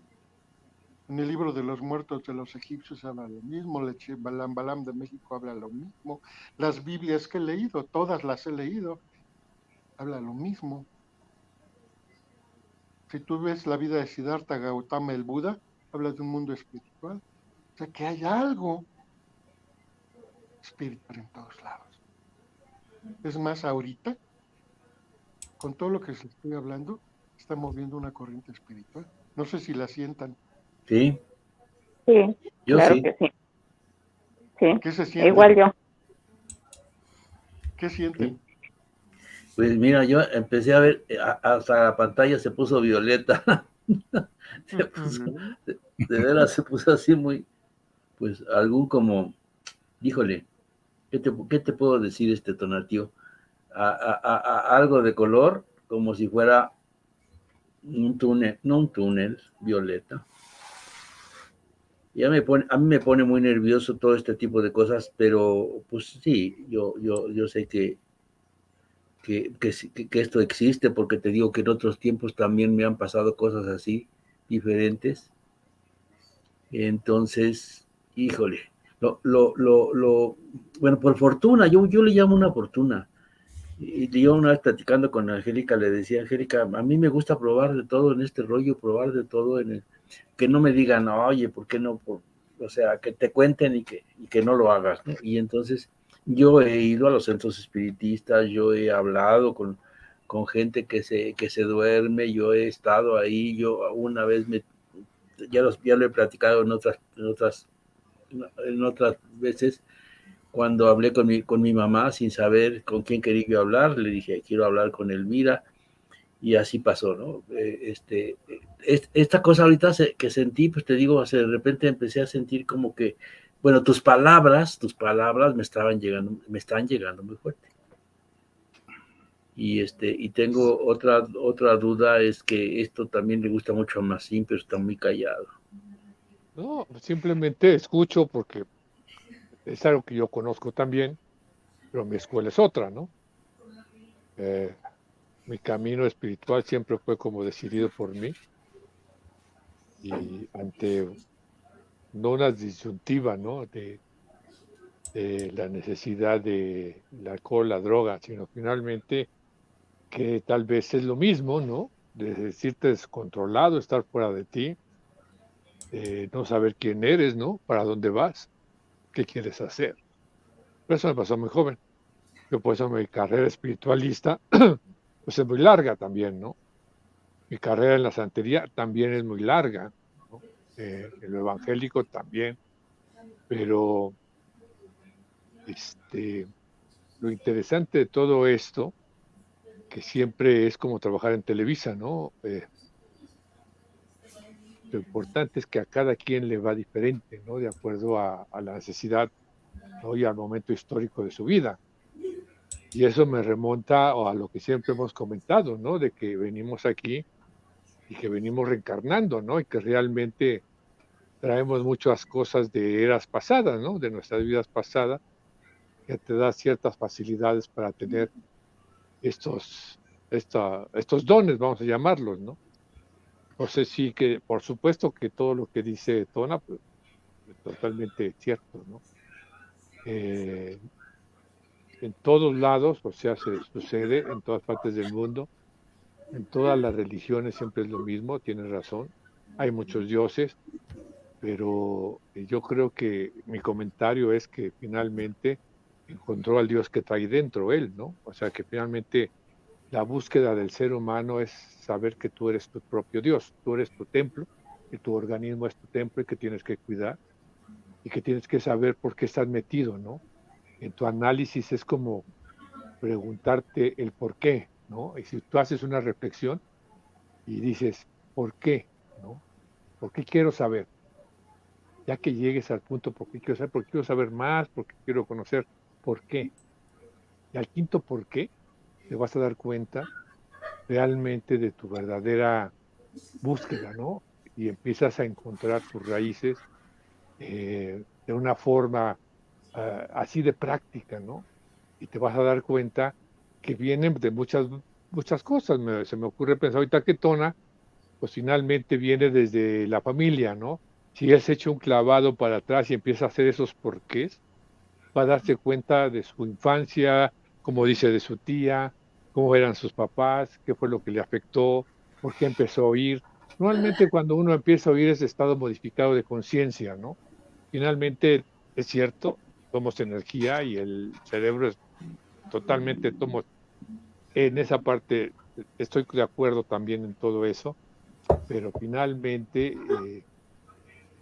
En el libro de los muertos de los egipcios habla lo mismo, el Balam Balam de México habla lo mismo, las Biblias que he leído, todas las he leído, habla lo mismo. Si tú ves la vida de Siddhartha Gautama el Buda, habla de un mundo espiritual, o sea que hay algo espiritual en todos lados. Es más, ahorita, con todo lo que les estoy hablando, está moviendo una corriente espiritual. No sé si la sientan. Sí, Sí, yo claro sí. que sí. Sí, ¿Qué se siente? igual yo. ¿Qué Sí. sienten? Pues mira, yo empecé a ver, hasta la pantalla se puso violeta. Se puso, de veras se puso así muy, pues algún como, híjole, ¿qué te puedo decir Tonatio? Algo de color, como si fuera un túnel, no un túnel, violeta. Y a mí me pone muy nervioso todo este tipo de cosas, pero pues sí, yo sé que esto existe, porque te digo que en otros tiempos también me han pasado cosas así, diferentes. Entonces, híjole, bueno, por fortuna, yo le llamo una fortuna. Y yo una vez platicando con Angélica le decía, Angélica, a mí me gusta probar de todo en este rollo, probar de todo que no me digan, oye, ¿por qué no? O sea, que te cuenten y que no lo hagas, ¿no? Y entonces yo he ido a los centros espiritistas, yo he hablado con gente que se duerme, yo he estado ahí, yo una vez ya lo he platicado en otras veces, cuando hablé con mi mamá sin saber con quién quería yo hablar, le dije, quiero hablar con Elvira, y así pasó, ¿no? Esta cosa ahorita que sentí, pues te digo, de repente empecé a sentir como que, bueno, tus palabras me están llegando muy fuerte. Y tengo otra duda, es que esto también le gusta mucho a Masín, pero está muy callado. No, simplemente escucho porque es algo que yo conozco también, pero mi escuela es otra, ¿no? Mi camino espiritual siempre fue como decidido por mí y ante no una disyuntiva, ¿no? De la necesidad de el alcohol, la droga, sino finalmente que tal vez es lo mismo, ¿no? De decirte descontrolado, estar fuera de ti, no saber quién eres, ¿no? Para dónde vas, qué quieres hacer. Pero eso me pasó muy joven. Yo por eso mi carrera espiritualista, pues es muy larga también, ¿no? Mi carrera en la santería también es muy larga, ¿no? En lo evangélico también, pero lo interesante de todo esto, que siempre es como trabajar en Televisa, ¿no? Lo importante es que a cada quien le va diferente, ¿no? De acuerdo a la necesidad, ¿no? Y al momento histórico de su vida. Y eso me remonta a lo que siempre hemos comentado, ¿no? De que venimos aquí y que venimos reencarnando, ¿no? Y que realmente traemos muchas cosas de eras pasadas, ¿no? De nuestras vidas pasadas, que te da ciertas facilidades para tener estos dones, vamos a llamarlos, ¿no? Entonces sí que, por supuesto que todo lo que dice Tona, pues, es totalmente cierto, ¿no? Eh, en todos lados, o sea, se sucede en todas partes del mundo, en todas las religiones siempre es lo mismo, tienes razón, hay muchos dioses, pero yo creo que mi comentario es que finalmente encontró al Dios que trae dentro él, ¿no? O sea, que finalmente la búsqueda del ser humano es saber que tú eres tu propio Dios, tú eres tu templo, y tu organismo es tu templo y que tienes que cuidar y que tienes que saber por qué estás metido, ¿no? En tu análisis es como preguntarte el por qué, ¿no? Y si tú haces una reflexión y dices, ¿por qué? ¿No? ¿Por qué quiero saber? Ya que llegues al punto, ¿por qué quiero saber? ¿Por qué quiero saber más? ¿Por qué quiero conocer? ¿Por qué? Y al quinto por qué, te vas a dar cuenta realmente de tu verdadera búsqueda, ¿no? Y empiezas a encontrar tus raíces de una forma así de práctica, ¿no? Y te vas a dar cuenta que vienen de muchas cosas. Se me ocurre pensar ahorita que Tona, pues finalmente viene desde la familia, ¿no? Si él se echa un clavado para atrás y empieza a hacer esos porqués, va a darse cuenta de su infancia, como dice, de su tía, cómo eran sus papás, qué fue lo que le afectó, por qué empezó a oír. Normalmente cuando uno empieza a oír es estado modificado de conciencia, ¿no? Finalmente, es cierto, somos energía y el cerebro es totalmente, en esa parte estoy de acuerdo también en todo eso, pero finalmente,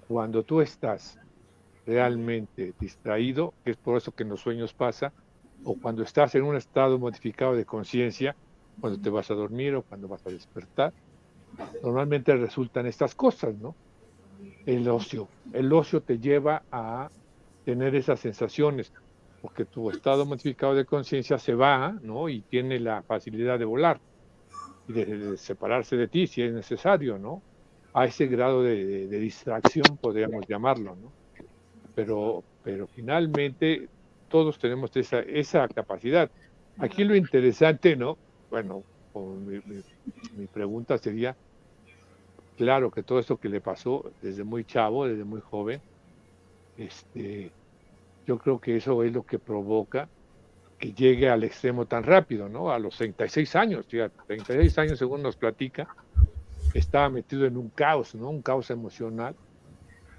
cuando tú estás realmente distraído, que es por eso que en los sueños pasa, o cuando estás en un estado modificado de conciencia, cuando te vas a dormir o cuando vas a despertar, normalmente resultan estas cosas, ¿no? El ocio te lleva a tener esas sensaciones, porque tu estado modificado de conciencia se va, ¿no? Y tiene la facilidad de volar y de separarse de ti si es necesario, ¿no? A ese grado de distracción, podríamos llamarlo, ¿no? Pero finalmente todos tenemos esa capacidad. Aquí lo interesante, ¿no? Bueno, mi pregunta sería, claro que todo esto que le pasó desde muy chavo, desde muy joven, este, yo creo que eso es lo que provoca que llegue al extremo tan rápido, ¿no? A los 36 años, fíjate, 36 años según nos platica, estaba metido en un caos, ¿no? Un caos emocional,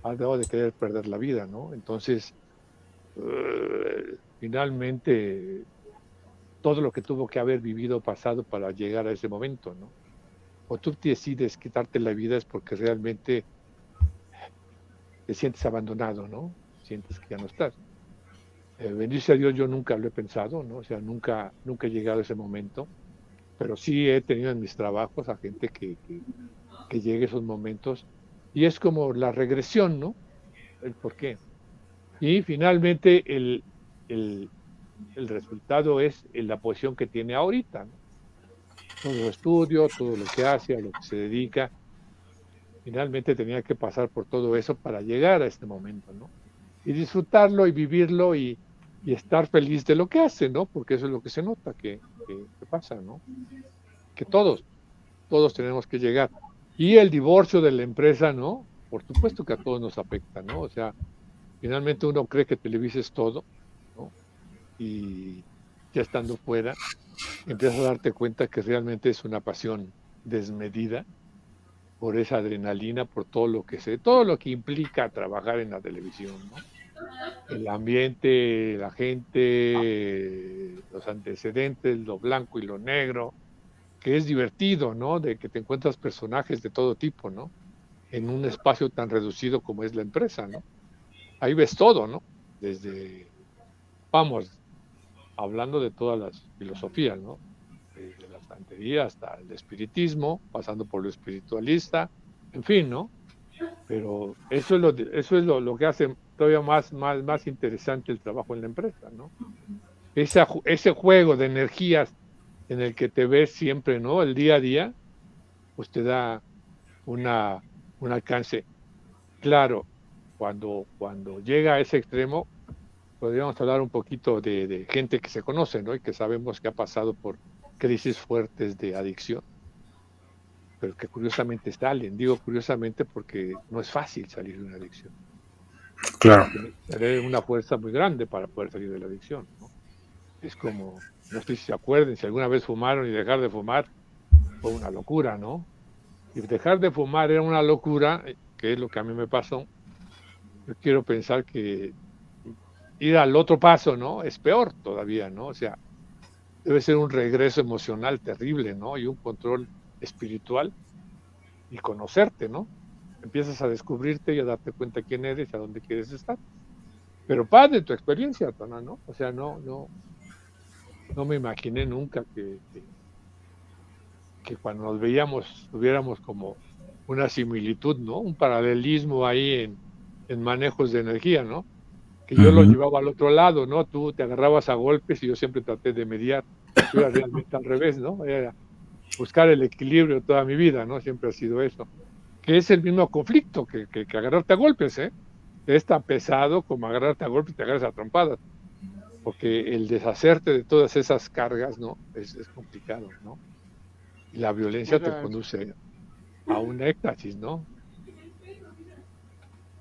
al grado de querer perder la vida, ¿no? Entonces, finalmente, todo lo que tuvo que haber vivido, pasado para llegar a ese momento, ¿no? O tú decides quitarte la vida es porque realmente te sientes abandonado, ¿no? Sientes que ya no estás. Bendice a Dios, yo nunca lo he pensado, ¿no? O sea, nunca he llegado a ese momento, pero sí he tenido en mis trabajos a gente que llegue a esos momentos y es como la regresión, ¿no? El por qué. Y finalmente el resultado es la posición que tiene ahorita, ¿no? Todo lo estudio, todo lo que hace, a lo que se dedica, finalmente tenía que pasar por todo eso para llegar a este momento, ¿no? Y disfrutarlo y vivirlo y estar feliz de lo que hace, ¿no? Porque eso es lo que se nota que pasa, ¿no? Que todos tenemos que llegar. Y el divorcio de la empresa, ¿no? Por supuesto que a todos nos afecta, ¿no? O sea, finalmente uno cree que Televisa es todo, ¿no? Y ya estando fuera, empiezas a darte cuenta que realmente es una pasión desmedida por esa adrenalina, por todo lo que implica trabajar en la televisión, ¿no? El ambiente, la gente, los antecedentes, lo blanco y lo negro, que es divertido, ¿no? De que te encuentras personajes de todo tipo, ¿no? En un espacio tan reducido como es la empresa, ¿no? Ahí ves todo, ¿no? Desde, vamos, hablando de todas las filosofías, ¿no? Desde la santería hasta el espiritismo, pasando por lo espiritualista, en fin, ¿no? Pero eso es lo que hace todavía más interesante el trabajo en la empresa, ¿no? Ese juego de energías en el que te ves siempre, ¿no? El día a día, pues te da una, un alcance. Claro, cuando llega a ese extremo, podríamos hablar un poquito de gente que se conoce, ¿no? Y que sabemos que ha pasado por crisis fuertes de adicción, pero que curiosamente salen. Digo curiosamente porque no es fácil salir de una adicción. Claro. Tienes que tener una fuerza muy grande para poder salir de la adicción, ¿no? Es como, no sé si se acuerden, si alguna vez fumaron y dejar de fumar fue una locura, ¿no? Y dejar de fumar era una locura, que es lo que a mí me pasó. Yo quiero pensar que ir al otro paso, ¿no? Es peor todavía, ¿no? O sea, debe ser un regreso emocional terrible, ¿no? Y un control espiritual y conocerte, ¿no? Empiezas a descubrirte y a darte cuenta quién eres y a dónde quieres estar. Pero padre tu experiencia, Tona, ¿no? O sea, no me imaginé nunca que cuando nos veíamos tuviéramos como una similitud, ¿no? Un paralelismo ahí en manejos de energía, ¿no? Que yo lo llevaba al otro lado, ¿no? Tú te agarrabas a golpes y yo siempre traté de mediar. Yo era realmente al revés, ¿no? Era buscar el equilibrio toda mi vida, ¿no? Siempre ha sido eso. Que es el mismo conflicto que agarrarte a golpes, ¿eh? Es tan pesado como agarrarte a golpes y te agarras a trompadas. Porque el deshacerte de todas esas cargas, ¿no? Es complicado, ¿no? Y la violencia te conduce a un éxtasis, ¿no?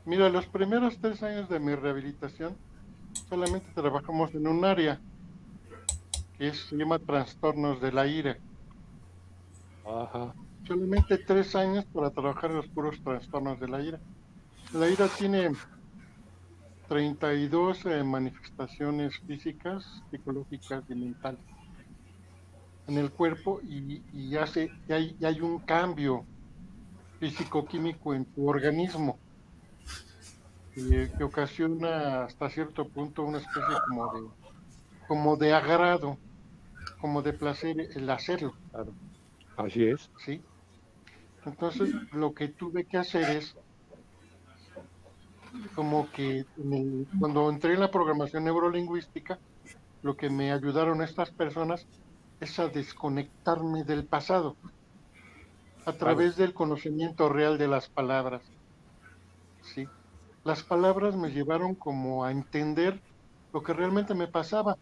Mira, los primeros 3 años de mi rehabilitación solamente trabajamos en un área que se llama trastornos de la ira. Ajá. Solamente 3 años para trabajar los puros trastornos de la ira. La ira tiene 32 manifestaciones físicas, psicológicas y mentales en el cuerpo y hay un cambio físico-químico en tu organismo que ocasiona hasta cierto punto una especie como de agrado, como de placer el hacerlo, Claro. Así es. ¿sí? Entonces, lo que tuve que hacer es como que cuando entré en la programación neurolingüística, lo que me ayudaron estas personas es a desconectarme del pasado a través del conocimiento real de las palabras, ¿sí? Las palabras me llevaron como a entender lo que realmente me pasaba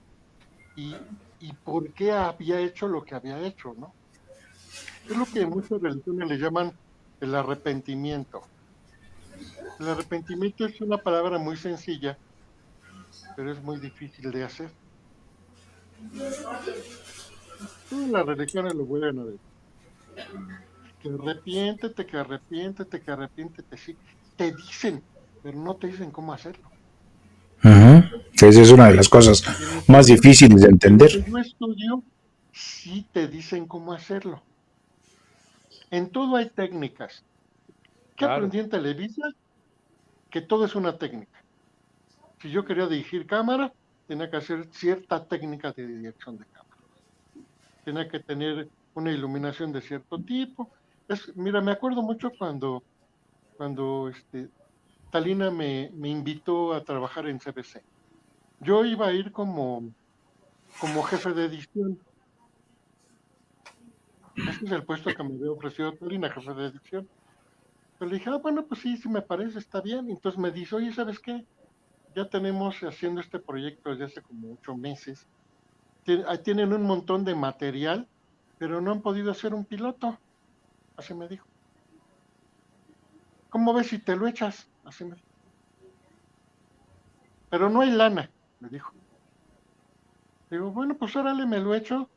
y, y por qué había hecho lo que había hecho, ¿no? Es lo que en muchas religiones le llaman el arrepentimiento. El arrepentimiento es una palabra muy sencilla, pero es muy difícil de hacer. Todas las religiones lo vuelven a decir. Que arrepiéntete, que arrepiéntete, sí. Te dicen, pero no te dicen cómo hacerlo. Ujú. Esa es una de las cosas más difíciles de En lo que entender. yo estudio, sí te dicen cómo hacerlo. En todo hay técnicas. ¿Qué Claro, aprendí en Televisa? Que todo es una técnica. Si yo quería dirigir cámara, tenía que hacer cierta técnica de dirección de cámara. Tenía que tener una iluminación de cierto tipo. Mira, me acuerdo mucho cuando Talina me invitó a trabajar en CBC. Yo iba a ir como jefe de edición. Ese es el puesto que me había ofrecido Talina, jefe de edición. Pero le dije, bueno, pues sí, sí me parece, está bien. Entonces me dice, oye, ¿sabes qué? Ya tenemos haciendo este proyecto desde hace como 8 meses. Tienen un montón de material, pero no han podido hacer un piloto. Así me dijo. ¿Cómo ves si te lo echas? Así me dijo. Pero no hay lana, me dijo. Digo, bueno, pues órale, me lo echo.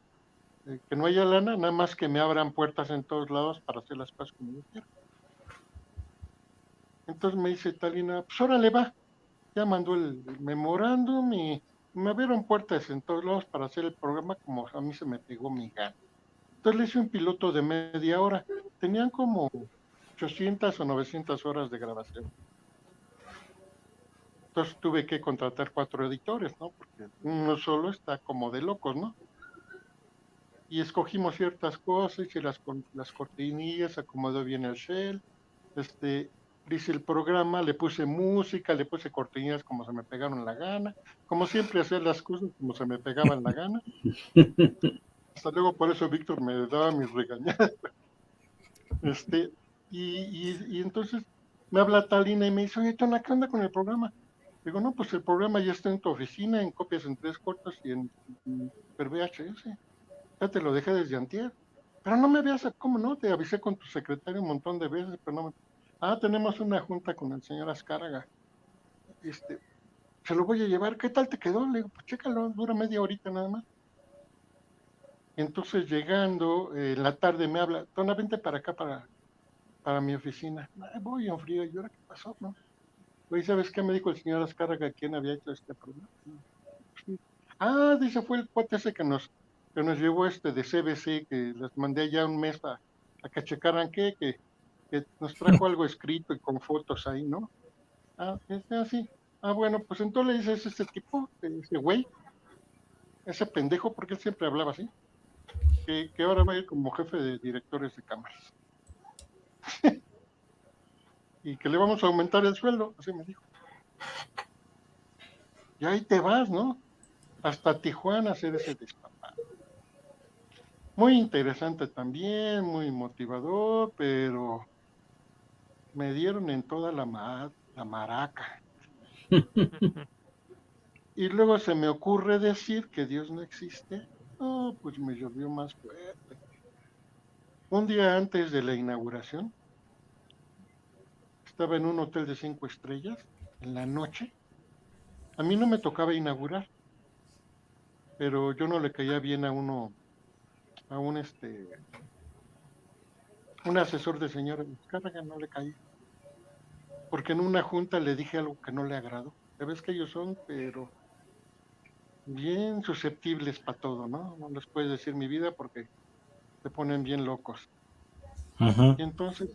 Que no haya lana, nada más que me abran puertas en todos lados para hacer las cosas como yo quiero. Entonces me dice Talina, pues órale, va. Ya mandó el memorándum y me abrieron puertas en todos lados para hacer el programa como a mí se me pegó mi gana. Entonces le hice un piloto de media hora. Tenían como 800 o 900 horas de grabación. Entonces tuve que contratar 4 editores, ¿no? Porque uno solo está como de locos, ¿no? Y escogimos ciertas cosas, hice las cortinillas, acomodó bien el shell, hice el programa, le puse música, le puse cortinillas como se me pegaron la gana, como siempre hacer las cosas como se me pegaban la gana. Hasta luego por eso Víctor me daba mis regañadas. Este, y entonces me habla Talina y me dice, oye, Tona, ¿qué onda con el programa? Digo, no, pues el programa ya está en tu oficina, en copias en 3 cuartos y en per VHS. Ya te lo dejé desde antier. Pero no me habías, ¿cómo no? Te avisé con tu secretario un montón de veces, pero no me... Ah, tenemos una junta con el señor Azcárraga. Este, se lo voy a llevar. ¿Qué tal te quedó? Le digo, pues chécalo, dura media horita nada más. Entonces llegando, en la tarde me habla, Tona, vente para acá, para mi oficina. Ay, voy en frío. ¿Y ahora qué pasó? No. Oye, ¿sabes qué me dijo el señor Azcárraga? ¿Quién había hecho este programa? Sí. Ah, dice, fue el cuate ese que nos llevó de CBC, que les mandé ya un mes a que checaran que nos trajo algo escrito y con fotos ahí, ¿no? Ah, así. Ah, bueno, pues entonces le dices ese tipo, ese güey, ese pendejo, porque él siempre hablaba así, que ahora va a ir como jefe de directores de cámaras y que le vamos a aumentar el sueldo, así me dijo. Y ahí te vas, ¿no? Hasta Tijuana a hacer ese despapalle. Muy interesante también, muy motivador, pero me dieron en toda la maraca. Y luego se me ocurre decir que Dios no existe. No, pues me llovió más fuerte. Un día antes de la inauguración, estaba en un hotel de 5 estrellas, en la noche. A mí no me tocaba inaugurar, pero yo no le caía bien a un asesor de señora Vizcarra, no le caía. Porque en una junta le dije algo que no le agradó. Ya ves que ellos son, pero bien susceptibles para todo, ¿no? No les puedes decir mi vida porque se ponen bien locos. Ujú. Y entonces,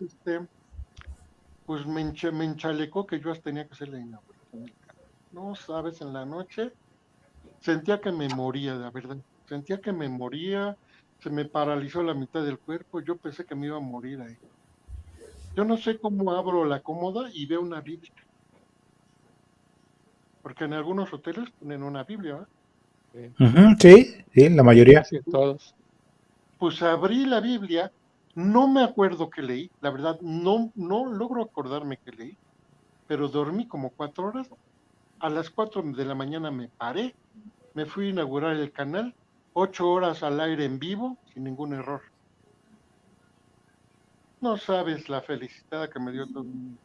pues me enchalecó que yo tenía que hacer la inauguración del canal. No sabes, en la noche sentía que me moría, de verdad. Sentía que me moría, se me paralizó la mitad del cuerpo, yo pensé que me iba a morir ahí. Yo no sé cómo abro la cómoda y veo una Biblia, porque en algunos hoteles ponen una Biblia, ¿verdad? sí, Ujú, sí, sí, la mayoría. casi todos. Pues abrí la Biblia, no me acuerdo qué leí, la verdad, no logro acordarme qué leí, pero dormí como 4 horas. A las 4 de la mañana me paré, me fui a inaugurar el canal, 8 horas al aire en vivo, sin ningún error. No sabes la felicidad que me dio todo el mundo.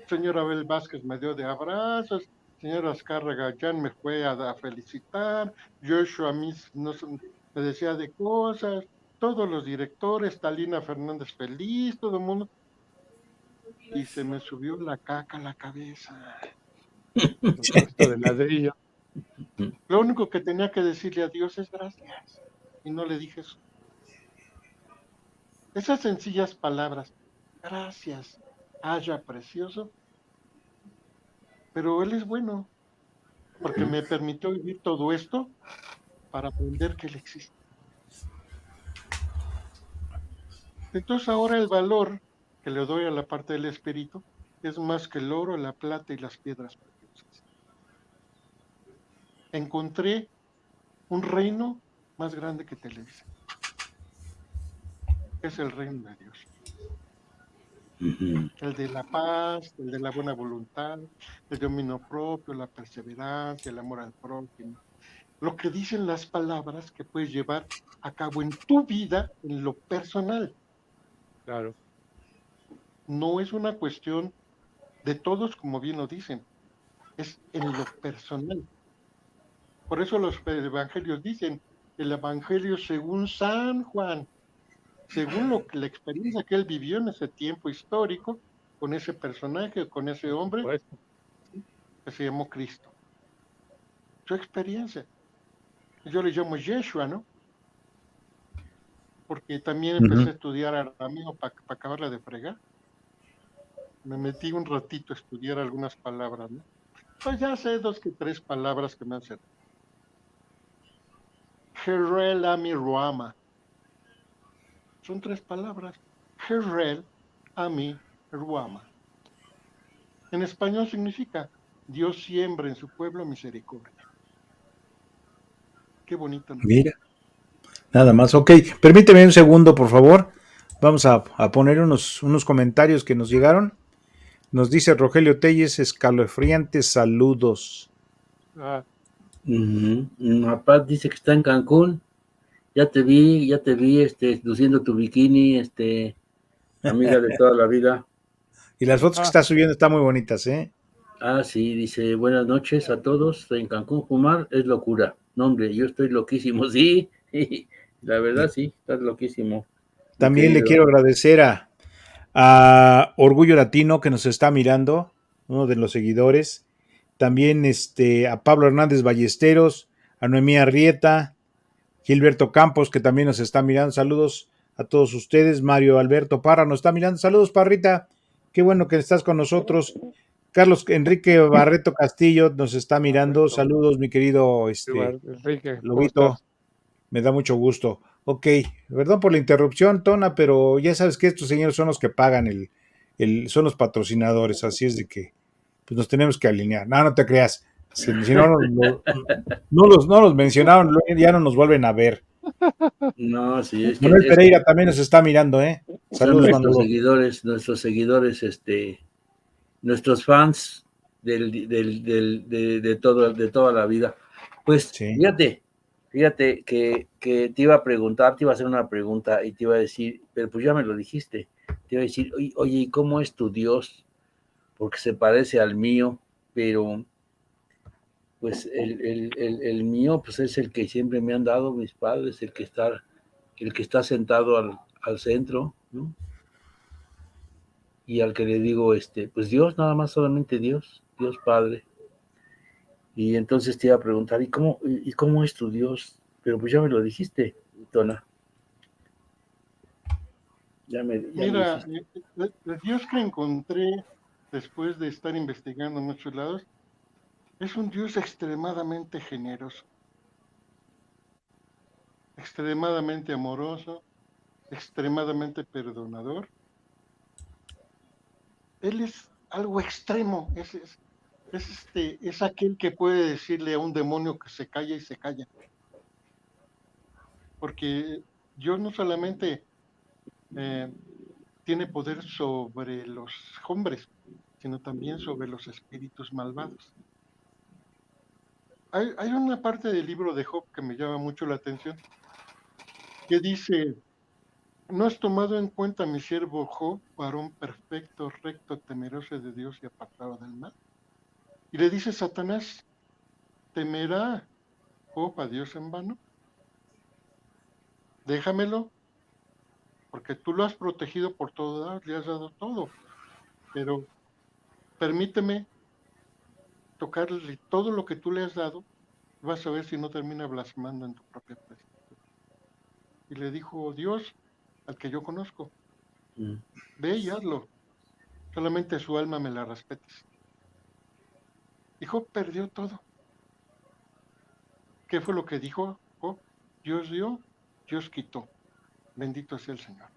Señor Abel Vázquez me dio de abrazos, señor Azcárraga ya me fue a felicitar, Joshua a mí me decía de cosas, todos los directores, Talina Fernández feliz, todo el mundo, y se me subió la caca a la cabeza. Un resto de ladrillo. Lo único que tenía que decirle a Dios es gracias, y no le dije eso. Esas sencillas palabras, gracias, haya precioso, pero Él es bueno, porque me permitió vivir todo esto para aprender que Él existe. Entonces ahora el valor que le doy a la parte del espíritu es más que el oro, la plata y las piedras preciosas. Encontré un reino más grande que Televisa. Es el reino de Dios. El de la paz, el de la buena voluntad, el dominio propio, la perseverancia, el amor al prójimo. Lo que dicen las palabras que puedes llevar a cabo en tu vida, en lo personal. Claro. No es una cuestión de todos, como bien lo dicen, es en lo personal. Por eso los evangelios dicen, el evangelio según San Juan, según la experiencia que él vivió en ese tiempo histórico, con ese personaje, con ese hombre Pues, que se llamó Cristo. Su experiencia. Yo le llamo Yeshua, ¿no? Porque también empecé a estudiar arameo para acabarla de fregar. Me metí un ratito a estudiar algunas palabras, ¿no? Pues ya sé 2 que 3 palabras que me han servido. Jerel Ami Ruama. Son 3 palabras. Jerel Ami Ruama. En español significa Dios siembra en su pueblo misericordia. Qué bonito, ¿no? Mira, nada más. Ok, permíteme un segundo, por favor. Vamos a poner unos comentarios que nos llegaron. Nos dice Rogelio Telles, escalofriantes saludos. ah, Paz dice que está en Cancún. Ya te vi, luciendo tu bikini, amiga de toda la vida. Y las fotos que está subiendo están muy bonitas, ¿eh? Ah, sí, dice, buenas noches a todos. En Cancún fumar es locura. No, hombre, yo estoy loquísimo, sí. La verdad, sí, estás loquísimo. mi También le querido. quiero agradecer a Orgullo Latino que nos está mirando, uno de los seguidores. También a Pablo Hernández Ballesteros, a Noemí Arrieta, Gilberto Campos, que también nos está mirando. Saludos a todos ustedes. Mario Alberto Parra nos está mirando. Saludos, Parrita. Qué bueno que estás con nosotros. Carlos Enrique Barreto Castillo nos está mirando. Barreto. Saludos, mi querido Enrique, ¿cómo Lobito. estás? Me da mucho gusto. Ok, perdón por la interrupción, Tona, pero ya sabes que estos señores son los que pagan son los patrocinadores, así es de que pues nos tenemos que alinear. No, no te creas. Si no, no los mencionaron, luego ya no nos vuelven a ver. No, sí, es Manuel que Pereira también nos está mirando, ¿eh? son Saludos, nuestros Manolo. seguidores, nuestros fans de toda la vida. Pues Sí. fíjate que te iba a preguntar, te iba a hacer una pregunta y te iba a decir, pero pues ya me lo dijiste, te iba a decir, oye, ¿y cómo es tu Dios? Porque se parece al mío, pero pues el mío pues es el que siempre me han dado mis padres, el que está sentado al centro, ¿no? Y al que le digo, pues Dios, nada más, solamente Dios Padre. Y entonces te iba a preguntar, ¿y cómo es tu Dios? Pero pues ya me lo dijiste, Tona. Mira, el Dios que encontré después de estar investigando en muchos lados es un Dios extremadamente generoso, extremadamente amoroso, extremadamente perdonador. Él es algo extremo, es aquel que puede decirle a un demonio que se calla y se calla. Porque Dios no solamente tiene poder sobre los hombres, sino también sobre los espíritus malvados. Hay una parte del libro de Job que me llama mucho la atención, que dice, ¿no has tomado en cuenta mi siervo Job, varón perfecto, recto, temeroso de Dios y apartado del mal? Y le dice Satanás, ¿temerá Job a Dios en vano? Déjamelo, porque tú lo has protegido por todo lado, le has dado todo, pero permíteme tocarle todo lo que tú le has dado, vas a ver si no termina blasfemando en tu propia presencia. Y le dijo Dios al que yo conozco, ve y hazlo, solamente su alma me la respetes. Y Job perdió todo. ¿Qué fue lo que dijo Job? Dios dio, Dios quitó. Bendito sea el Señor.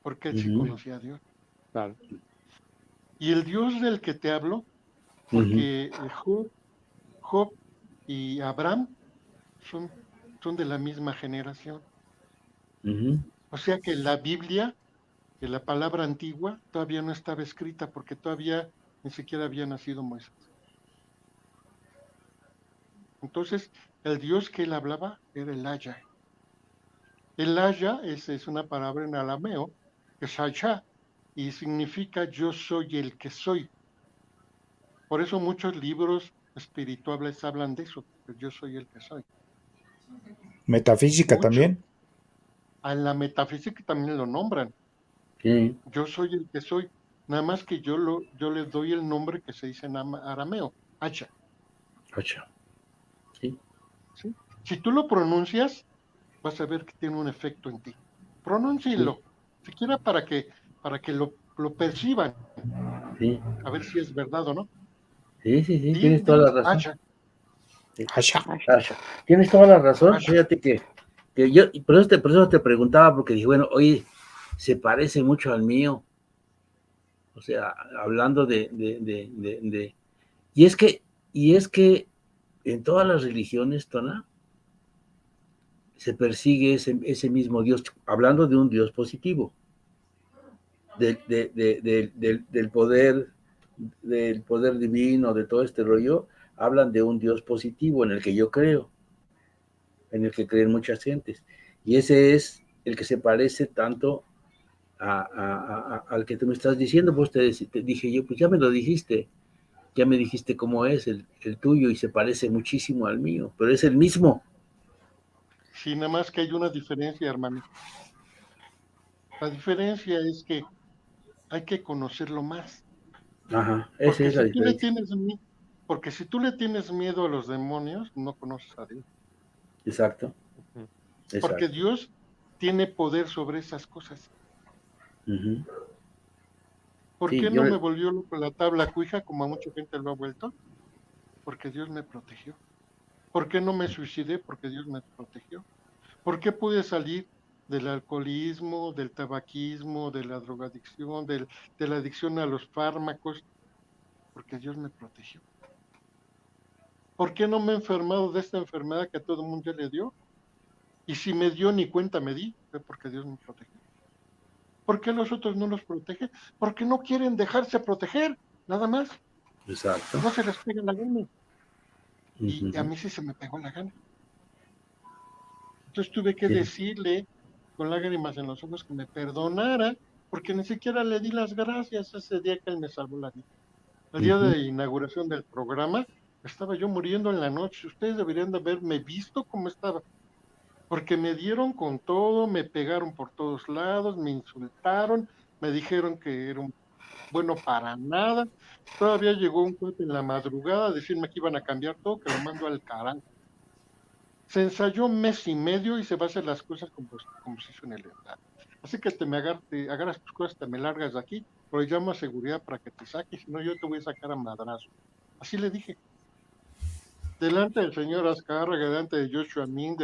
Porque él sí conocía a Dios. Claro. Y el Dios del que te hablo, porque Job y Abraham son de la misma generación. O sea que la Biblia, que la palabra antigua, todavía no estaba escrita porque todavía ni siquiera había nacido Moisés. Entonces, el Dios que él hablaba era el Haya. El Haya es una palabra en arameo, que es Haya, y significa yo soy el que soy. Por eso muchos libros espirituales hablan de eso, que yo soy el que soy. Metafísica Mucho. también. En la metafísica también lo nombran. Sí. Yo soy el que soy. Nada más que yo le doy el nombre que se dice en arameo, Hacha. Ocho. Sí. ¿Sí? Si tú lo pronuncias, vas a ver que tiene un efecto en ti. Pronúncielo, siquiera para que lo perciban, Sí. a ver si es verdad o no. Sí, tienes toda la razón. Hacha. Hasha. Tienes toda la razón. Asha. Fíjate que yo, por eso te preguntaba, porque dije, bueno, oye, se parece mucho al mío. O sea, hablando de y es que en todas las religiones, Tona, se persigue ese mismo Dios, hablando de un Dios positivo, del poder divino, de todo este rollo, hablan de un Dios positivo en el que yo creo, en el que creen muchas gentes. Y ese es el que se parece tanto al que tú me estás diciendo. Pues te dije yo, pues ya me lo dijiste, ya me dijiste cómo es el tuyo y se parece muchísimo al mío, pero es el mismo. Sí, nada más que hay una diferencia, hermano. La diferencia es que hay que conocerlo más. Ajá, esa es la diferencia. Porque si tú le tienes miedo a los demonios, no conoces a Dios. Exacto. Porque Dios tiene poder sobre esas cosas. ¿Por qué no me volvió loco la tabla cuija como a mucha gente lo ha vuelto? Porque Dios me protegió. ¿Por qué no me suicidé? Porque Dios me protegió. ¿Por qué pude salir del alcoholismo, del tabaquismo, de la drogadicción, de la adicción a los fármacos? Porque Dios me protegió. ¿Por qué no me he enfermado de esta enfermedad que a todo el mundo ya le dio? Y si me dio ni cuenta me di, fue porque Dios me protegió. ¿Por qué los otros no los protegen? Porque no quieren dejarse proteger, nada más. Exacto. No se les pega la gana. Y a mí sí se me pegó la gana. Entonces tuve que decirle con lágrimas en los ojos que me perdonara, porque ni siquiera le di las gracias ese día que él me salvó la vida. El día de inauguración del programa, estaba yo muriendo en la noche. Ustedes deberían de haberme visto cómo estaba. Porque me dieron con todo, me pegaron por todos lados, me insultaron, me dijeron que era un bueno para nada. Todavía llegó un cuate en la madrugada a decirme que iban a cambiar todo, que lo mando al carajo. Se ensayó 1 mes y medio y se va a hacer las cosas como se hizo en el edad. Así que te agarras tus cosas, te me largas de aquí, pero llamo a seguridad para que te saques, si no yo te voy a sacar a madrazo. Así le dije. Delante del señor Azcárraga, delante de Joshua Min,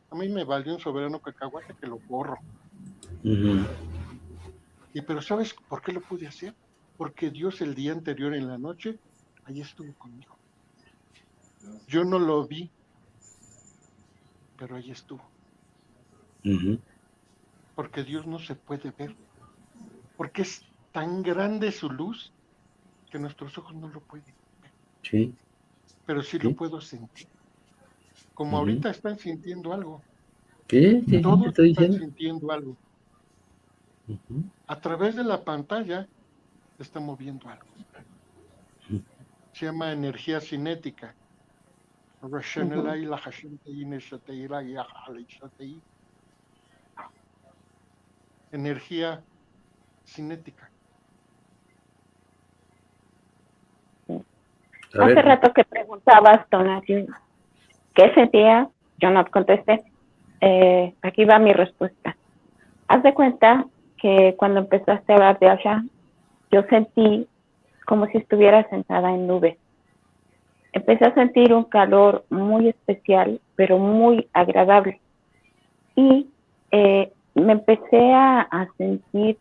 a mí me valió un soberano cacahuate que lo borro. Pero ¿sabes por qué lo pude hacer? Porque Dios el día anterior en la noche, ahí estuvo conmigo. Yo no lo vi, pero ahí estuvo. Porque Dios no se puede ver. Porque es tan grande su luz que nuestros ojos no lo pueden ver. Sí. Pero sí lo puedo sentir. Como ahorita están sintiendo algo. ¿Qué? Todos estoy están diciendo? sintiendo algo. A través de la pantalla se está moviendo algo. se llama energía cinética. Energía cinética. Hace rato que preguntabas, Tonatiu, ¿qué sentía? Yo no contesté. Aquí va mi respuesta. Haz de cuenta que cuando empezaste a hablar de Asha, yo sentí como si estuviera sentada en nubes. Empecé a sentir un calor muy especial, pero muy agradable. Y me empecé a sentir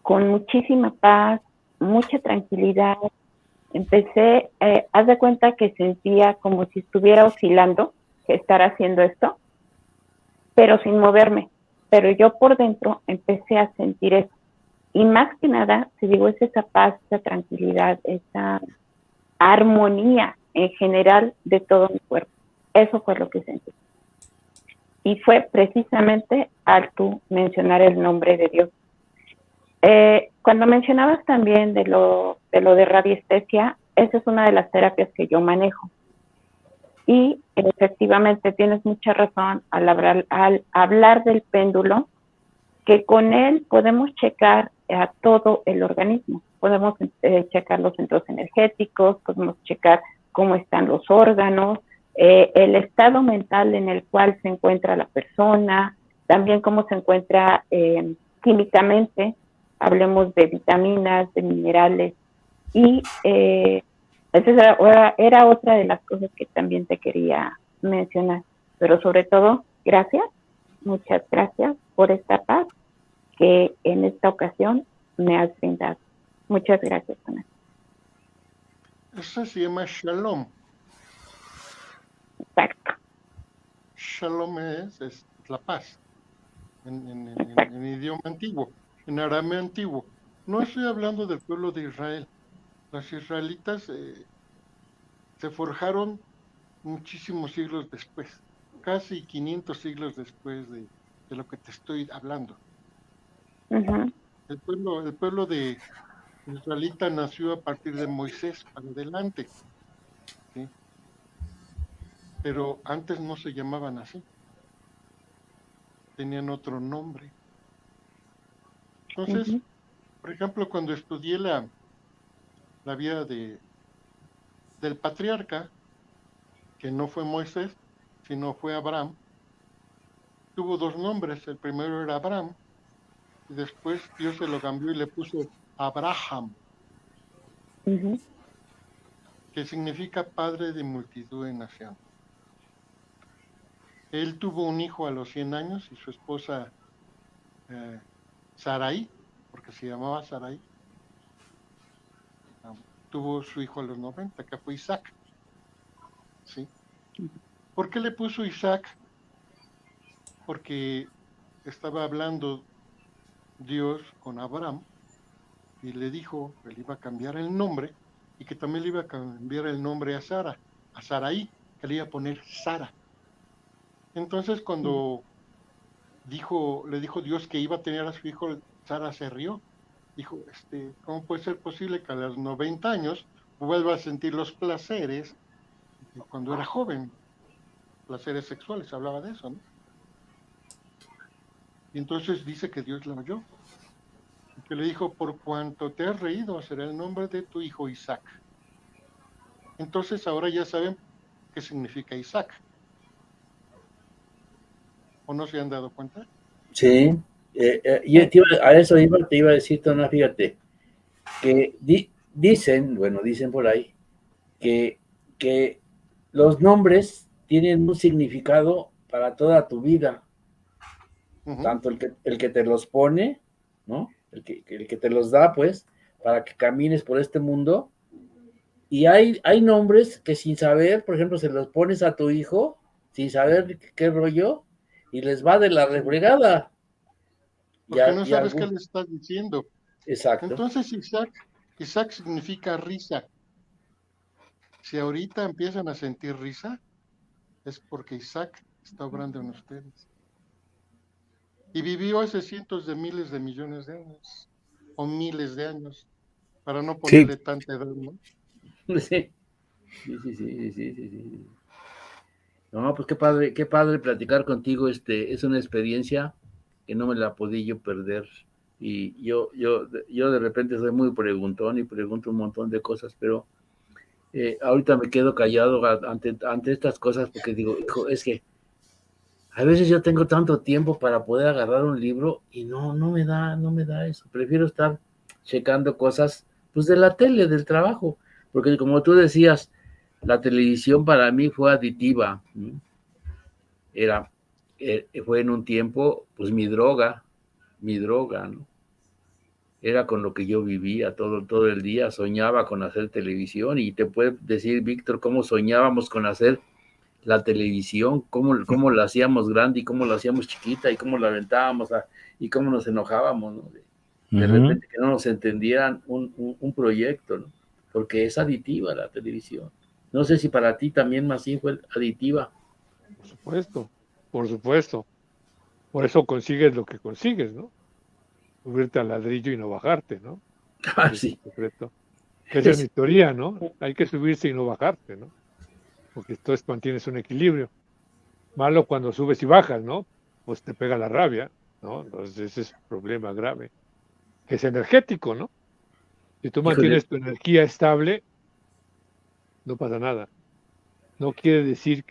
con muchísima paz, mucha tranquilidad. Empecé, haz de cuenta que sentía como si estuviera oscilando, que estar haciendo esto, pero sin moverme. Pero yo por dentro empecé a sentir eso. Y más que nada, te digo, es esa paz, esa tranquilidad, esa armonía en general de todo mi cuerpo. Eso fue lo que sentí. Y fue precisamente al tú mencionar el nombre de Dios. Cuando mencionabas también de lo de radiestesia, esa es una de las terapias que yo manejo. Y efectivamente tienes mucha razón al hablar del péndulo, que con él podemos checar a todo el organismo. Podemos checar los centros energéticos, podemos checar cómo están los órganos, el estado mental en el cual se encuentra la persona, también cómo se encuentra químicamente, hablemos de vitaminas, de minerales, y esa era otra de las cosas que también te quería mencionar. Pero sobre todo, gracias, muchas gracias por esta paz que en esta ocasión me has brindado. Muchas gracias, Ana. Eso se llama Shalom. Exacto. Shalom es la paz en idioma antiguo, en arameo antiguo. No estoy hablando del pueblo de Israel. Los israelitas se forjaron muchísimos siglos después, casi 500 siglos después de lo que te estoy hablando. Uh-huh. El pueblo de israelita nació a partir de Moisés para adelante, ¿sí? Pero antes no se llamaban así, tenían otro nombre. Entonces, Uh-huh. por ejemplo, cuando estudié la vida del patriarca, que no fue Moisés, sino fue Abraham, tuvo dos nombres. El primero era Abraham, y después Dios se lo cambió y le puso Abraham, Uh-huh. que significa padre de multitud de naciones. Él tuvo un hijo a los 100 años y su esposa Sarai, porque se llamaba Sarai, tuvo su hijo a los 90, que fue Isaac. ¿Sí? ¿Por qué le puso Isaac? Porque estaba hablando Dios con Abraham y le dijo que le iba a cambiar el nombre y que también le iba a cambiar el nombre a Sara, a Sarai, que le iba a poner Sara. Entonces cuando le dijo Dios que iba a tener a su hijo, Sara se rió. Dijo, ¿cómo puede ser posible que a los 90 años vuelva a sentir los placeres de cuando era joven? Placeres sexuales, hablaba de eso, ¿no? Y entonces dice que Dios la oyó. Y que le dijo, por cuanto te has reído, será el nombre de tu hijo Isaac. Entonces ahora ya saben qué significa Isaac. ¿O no se han dado cuenta? Sí. A eso te iba a decir, Tona, fíjate, que dicen por ahí, que los nombres tienen un significado para toda tu vida. Uh-huh. Tanto el que te los pone, ¿no? El que te los da, pues, para que camines por este mundo. Y hay nombres que sin saber, por ejemplo, se los pones a tu hijo, sin saber qué rollo, y les va de la refregada. Porque no sabes qué le estás diciendo. Exacto. Entonces Isaac significa risa. Si ahorita empiezan a sentir risa, es porque Isaac está obrando en ustedes. Y vivió hace cientos de miles de millones de años, o miles de años, para no ponerle tanta edad, ¿no? Sí, sí, sí, sí, sí, sí, sí. No, pues qué padre platicar contigo. Es una experiencia que no me la podí yo perder. Y yo de repente soy muy preguntón y pregunto un montón de cosas, pero ahorita me quedo callado ante estas cosas porque digo, hijo, es que a veces yo tengo tanto tiempo para poder agarrar un libro y no me da eso. Prefiero estar checando cosas, pues de la tele, del trabajo, porque como tú decías, la televisión para mí fue aditiva, ¿no? Era, fue en un tiempo, pues mi droga, ¿no? Era con lo que yo vivía todo el día, soñaba con hacer televisión y te puede decir, Víctor, cómo soñábamos con hacer la televisión, cómo la hacíamos grande y cómo la hacíamos chiquita y cómo la aventábamos y cómo nos enojábamos, ¿no? De repente que no nos entendieran un proyecto, ¿no? Porque es aditiva la televisión. No sé si para ti también más fue aditiva. Por supuesto, por supuesto. Por eso consigues lo que consigues, ¿no? Subirte al ladrillo y no bajarte, ¿no? Ah, Ese es el sí. secreto. Esa es mi teoría, ¿no? Hay que subirse y no bajarte, ¿no? Porque entonces mantienes un equilibrio. Malo cuando subes y bajas, ¿no? Pues te pega la rabia, ¿no? Entonces ese es un problema grave, que es energético, ¿no? Si tú Híjole, mantienes tu energía estable, no pasa nada. No quiere decir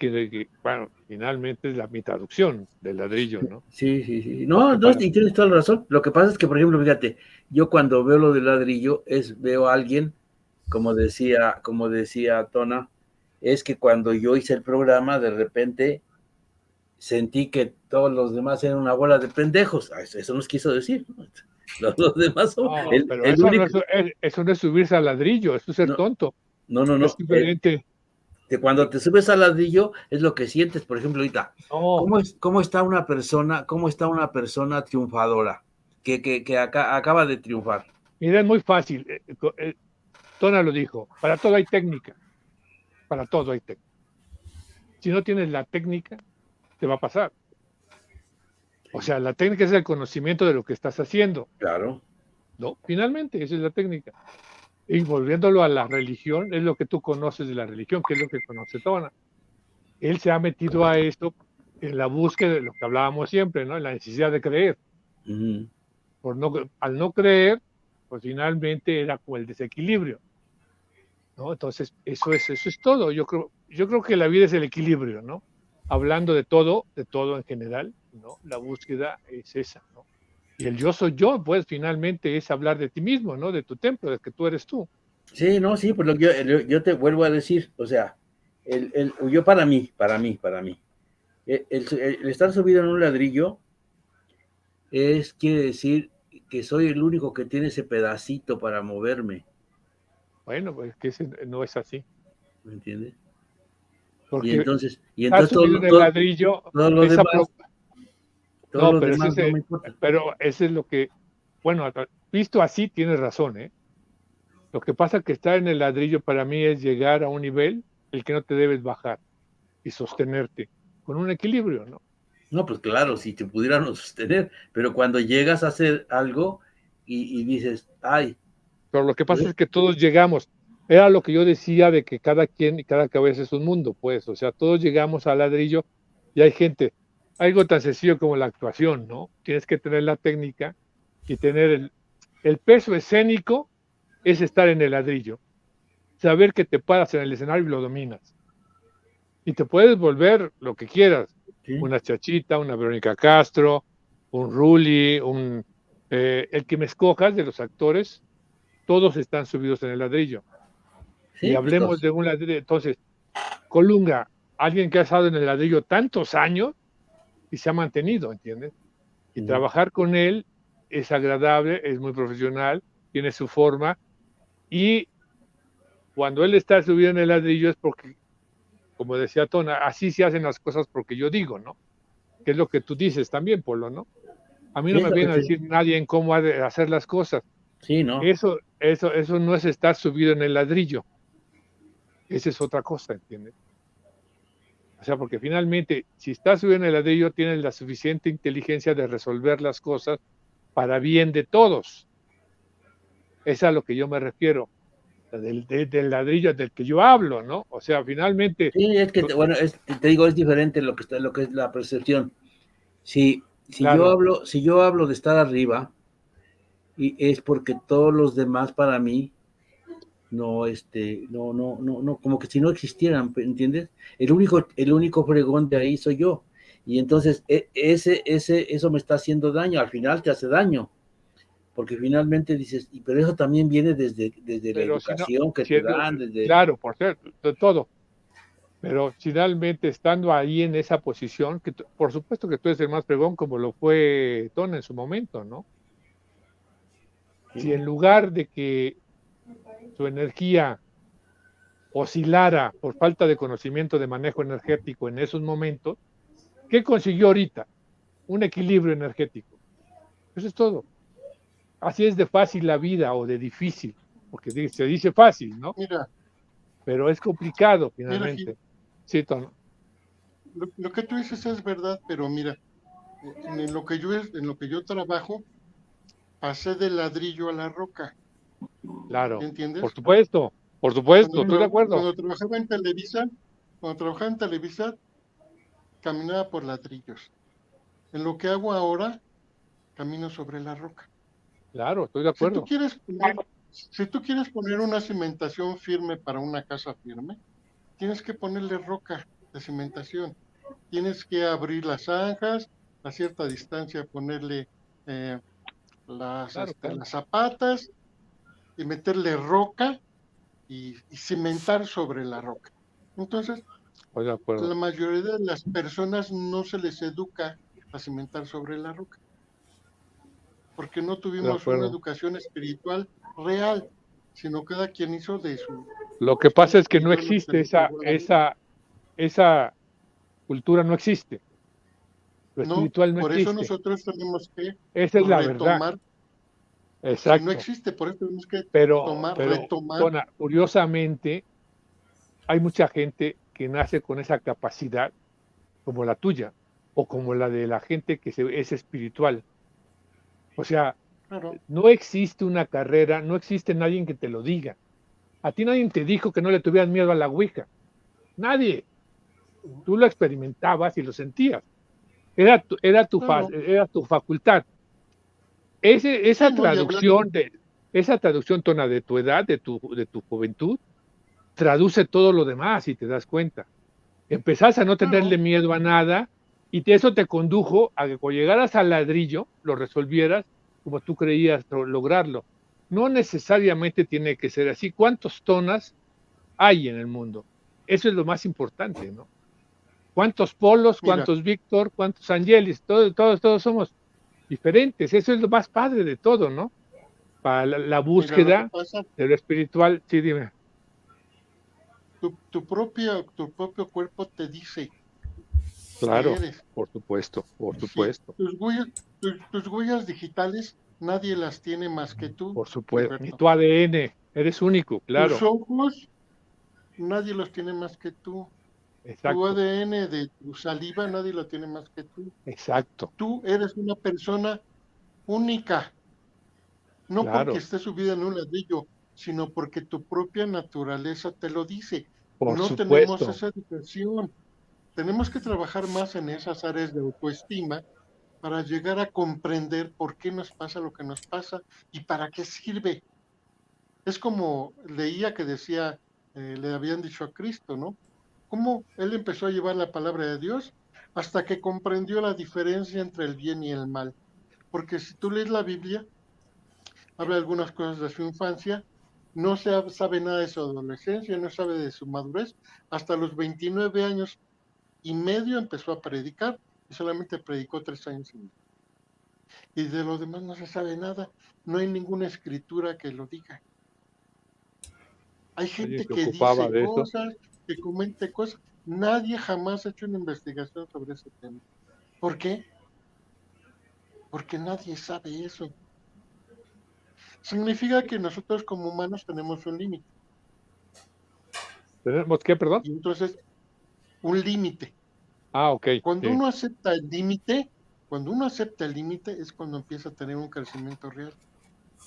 bueno, finalmente es mi traducción del ladrillo, ¿no? sí, sí, sí. No, Porque no, y tienes toda la razón. Lo que pasa es que, por ejemplo, fíjate, yo cuando veo lo del ladrillo, veo a alguien, como decía Tona, es que cuando yo hice el programa, de repente sentí que todos los demás eran una bola de pendejos. Eso nos quiso decir, ¿no? Los demás son no, pero el único. eso no es subirse al ladrillo, eso es ser No, tonto. Es no. diferente. De cuando te subes al ladrillo es lo que sientes. Por ejemplo, ahorita, No, cómo está una persona triunfadora que acaba de triunfar? mira, es muy fácil. Tona lo dijo, para todo hay técnica, para todo hay técnica. Si no tienes la técnica, te va a pasar. O sea, la técnica es el conocimiento de lo que estás haciendo, Claro. ¿no? Finalmente, esa es la técnica. Y volviéndolo a la religión, es lo que tú conoces de la religión, que es lo que conoce Tona. Él se ha metido a esto en la búsqueda de lo que hablábamos siempre, ¿no? En la necesidad de creer. Uh-huh. Al no creer, pues finalmente era como el desequilibrio, ¿no? Entonces, eso es todo. Yo creo que la vida es el equilibrio, ¿no? Hablando de todo en general, ¿no? La búsqueda es esa, ¿no? Y el yo soy yo, pues finalmente es hablar de ti mismo, ¿no? De tu templo, de que tú eres tú. Sí, no, sí, pues yo te vuelvo a decir, o sea, yo para mí, el estar subido en un ladrillo quiere decir que soy el único que tiene ese pedacito para moverme, Bueno, pues que no es así. ¿me entiendes? Porque Y estar entonces subido en el ladrillo, todo lo esa demás, todo no, lo demás no me importa. pero ese es lo que, bueno, visto así tienes razón, ¿eh? Lo que pasa que estar en el ladrillo para mí es llegar a un nivel el que no te debes bajar y sostenerte con un equilibrio, ¿no? No, pues claro, si te pudieran sostener, pero cuando llegas a hacer algo y dices, ay, Pero lo que pasa pues, es que todos llegamos, era lo que yo decía de que cada quien y cada cabeza es un mundo, pues, o sea, todos llegamos al ladrillo y hay gente, algo tan sencillo como la actuación, ¿no? Tienes que tener la técnica y tener el peso escénico es estar en el ladrillo, saber que te paras en el escenario y lo dominas. Y te puedes volver lo que quieras, ¿sí? una Chachita, una Verónica Castro, un Rulli, el que me escojas de los actores, todos están subidos en el ladrillo. Y Sí, pues hablemos de un ladrillo. Entonces, Colunga, alguien que ha estado en el ladrillo tantos años y se ha mantenido, ¿entiendes? Y trabajar con él es agradable, es muy profesional, tiene su forma. Y cuando él está subido en el ladrillo es porque, como decía Tona, así se hacen las cosas porque yo digo, ¿no? Que es lo que tú dices también, Polo, ¿no? A mí sí, no es me lo que viene a decir nadie en cómo ha de hacer las cosas. sí, ¿no? Eso no es estar subido en el ladrillo. Esa es otra cosa, ¿entiendes? O sea, porque finalmente, si estás subido en el ladrillo, tienes la suficiente inteligencia de resolver las cosas para bien de todos. Es a lo que yo me refiero. del ladrillo del que yo hablo, ¿no? O sea, finalmente... Sí, es que, bueno, te digo, es diferente lo que es la percepción. Si Claro, yo hablo de estar arriba, y es porque todos los demás para mí no, como que si no existieran, ¿entiendes? El único fregón de ahí soy yo. Y entonces eso me está haciendo daño, al final te hace daño, porque finalmente dices, pero eso también viene desde la pero si no, educación que te dan, desde... claro, por cierto, de todo, pero finalmente estando ahí en esa posición, que por supuesto que tú eres el más pregón como lo fue Ton en su momento, ¿no? Si en lugar de que su energía oscilara por falta de conocimiento de manejo energético en esos momentos, ¿qué consiguió ahorita? Un equilibrio energético. Eso es todo. Así es de fácil la vida o de difícil, porque se dice fácil, ¿no? Mira, Pero es complicado mira, Gil, finalmente. Sí, Tono. lo que tú dices es verdad, pero mira, en lo que yo trabajo, pasé del ladrillo a la roca, Claro, ¿entiendes? por supuesto, estoy de acuerdo. Cuando trabajaba en Televisa, caminaba por ladrillos. En lo que hago ahora, camino sobre la roca. Claro, estoy de Si tú acuerdo. quieres poner, si tú quieres poner una cimentación firme para una casa firme, tienes que ponerle roca de cimentación. Tienes que abrir las zanjas, a cierta distancia ponerle eh, Claro, claro. las zapatas y meterle roca y cimentar sobre la roca. Entonces, Estoy de a la acuerdo. mayoría de las personas no se les educa a cimentar sobre la roca, porque no Estoy de tuvimos una acuerdo. educación espiritual real, sino cada quien hizo de su Lo que cuestión pasa es que no espiritual lo que existe le pegó a la vida. esa cultura no existe. Lo No, espiritual no por eso existe. nosotros tenemos que Esa es la verdad. retomar, si no Exacto. existe, por eso tenemos que retomar. Tona, curiosamente, hay mucha gente que nace con esa capacidad, como la tuya, o como la de la gente que es espiritual. O sea, Claro, no existe una carrera, no existe nadie que te lo diga. A ti nadie te dijo que no le tuvieras miedo a la Ouija. Nadie. Tú lo experimentabas y lo sentías. claro, Era tu facultad. Esa sí, ¿no? Y hablando, esa traducción, Tona, de tu edad, de tu juventud, traduce todo lo demás y te das cuenta. Empezás a no tenerle claro, miedo a nada y eso te condujo a que cuando llegaras al ladrillo lo resolvieras como tú creías lograrlo. No necesariamente tiene que ser así. ¿Cuántos Tonas hay en el mundo? Eso es lo más importante, ¿no? ¿Cuántos Polos, mira, cuántos Víctor, cuántos Angelis? Todos somos diferentes. Eso es lo más padre de todo, ¿no? Para la mira lo que búsqueda pasa, de lo espiritual. Sí, dime. tu propio cuerpo te dice qué Claro, eres. por supuesto, por Sí, supuesto, tus huellas digitales nadie las tiene más que tú, por supuesto. Ni Gilberto. tu ADN, eres único, Tus claro, ojos nadie los tiene más que tú. Tu exacto, ADN de tu saliva nadie lo tiene más que tú. exacto, Tú eres una persona única, no porque claro, estés subida en un ladrillo, sino porque tu propia naturaleza te lo dice. por No tenemos supuesto. esa educación. Tenemos que trabajar más en esas áreas de autoestima para llegar a comprender por qué nos pasa lo que nos pasa y para qué sirve. Es como leía que decía, le habían dicho a Cristo, ¿no? ¿Cómo él empezó a llevar la palabra de Dios? Hasta que comprendió la diferencia entre el bien y el mal. Porque si tú lees la Biblia, habla algunas cosas de su infancia, no sabe nada de su adolescencia, no sabe de su madurez, hasta los 29 años y medio empezó a predicar y solamente predicó 3 años y medio. Y de lo demás no se sabe nada, no hay ninguna escritura que lo diga. Hay Alguien gente se que ocupaba dice de eso, cosas, que comente cosas, nadie jamás ha hecho una investigación sobre ese tema. ¿Por qué? Porque nadie sabe eso. Significa que nosotros como humanos tenemos un límite. ¿tenemos qué, perdón? Y entonces, un límite. Ah, ok, Cuando sí, uno acepta el límite, es cuando empieza a tener un crecimiento real.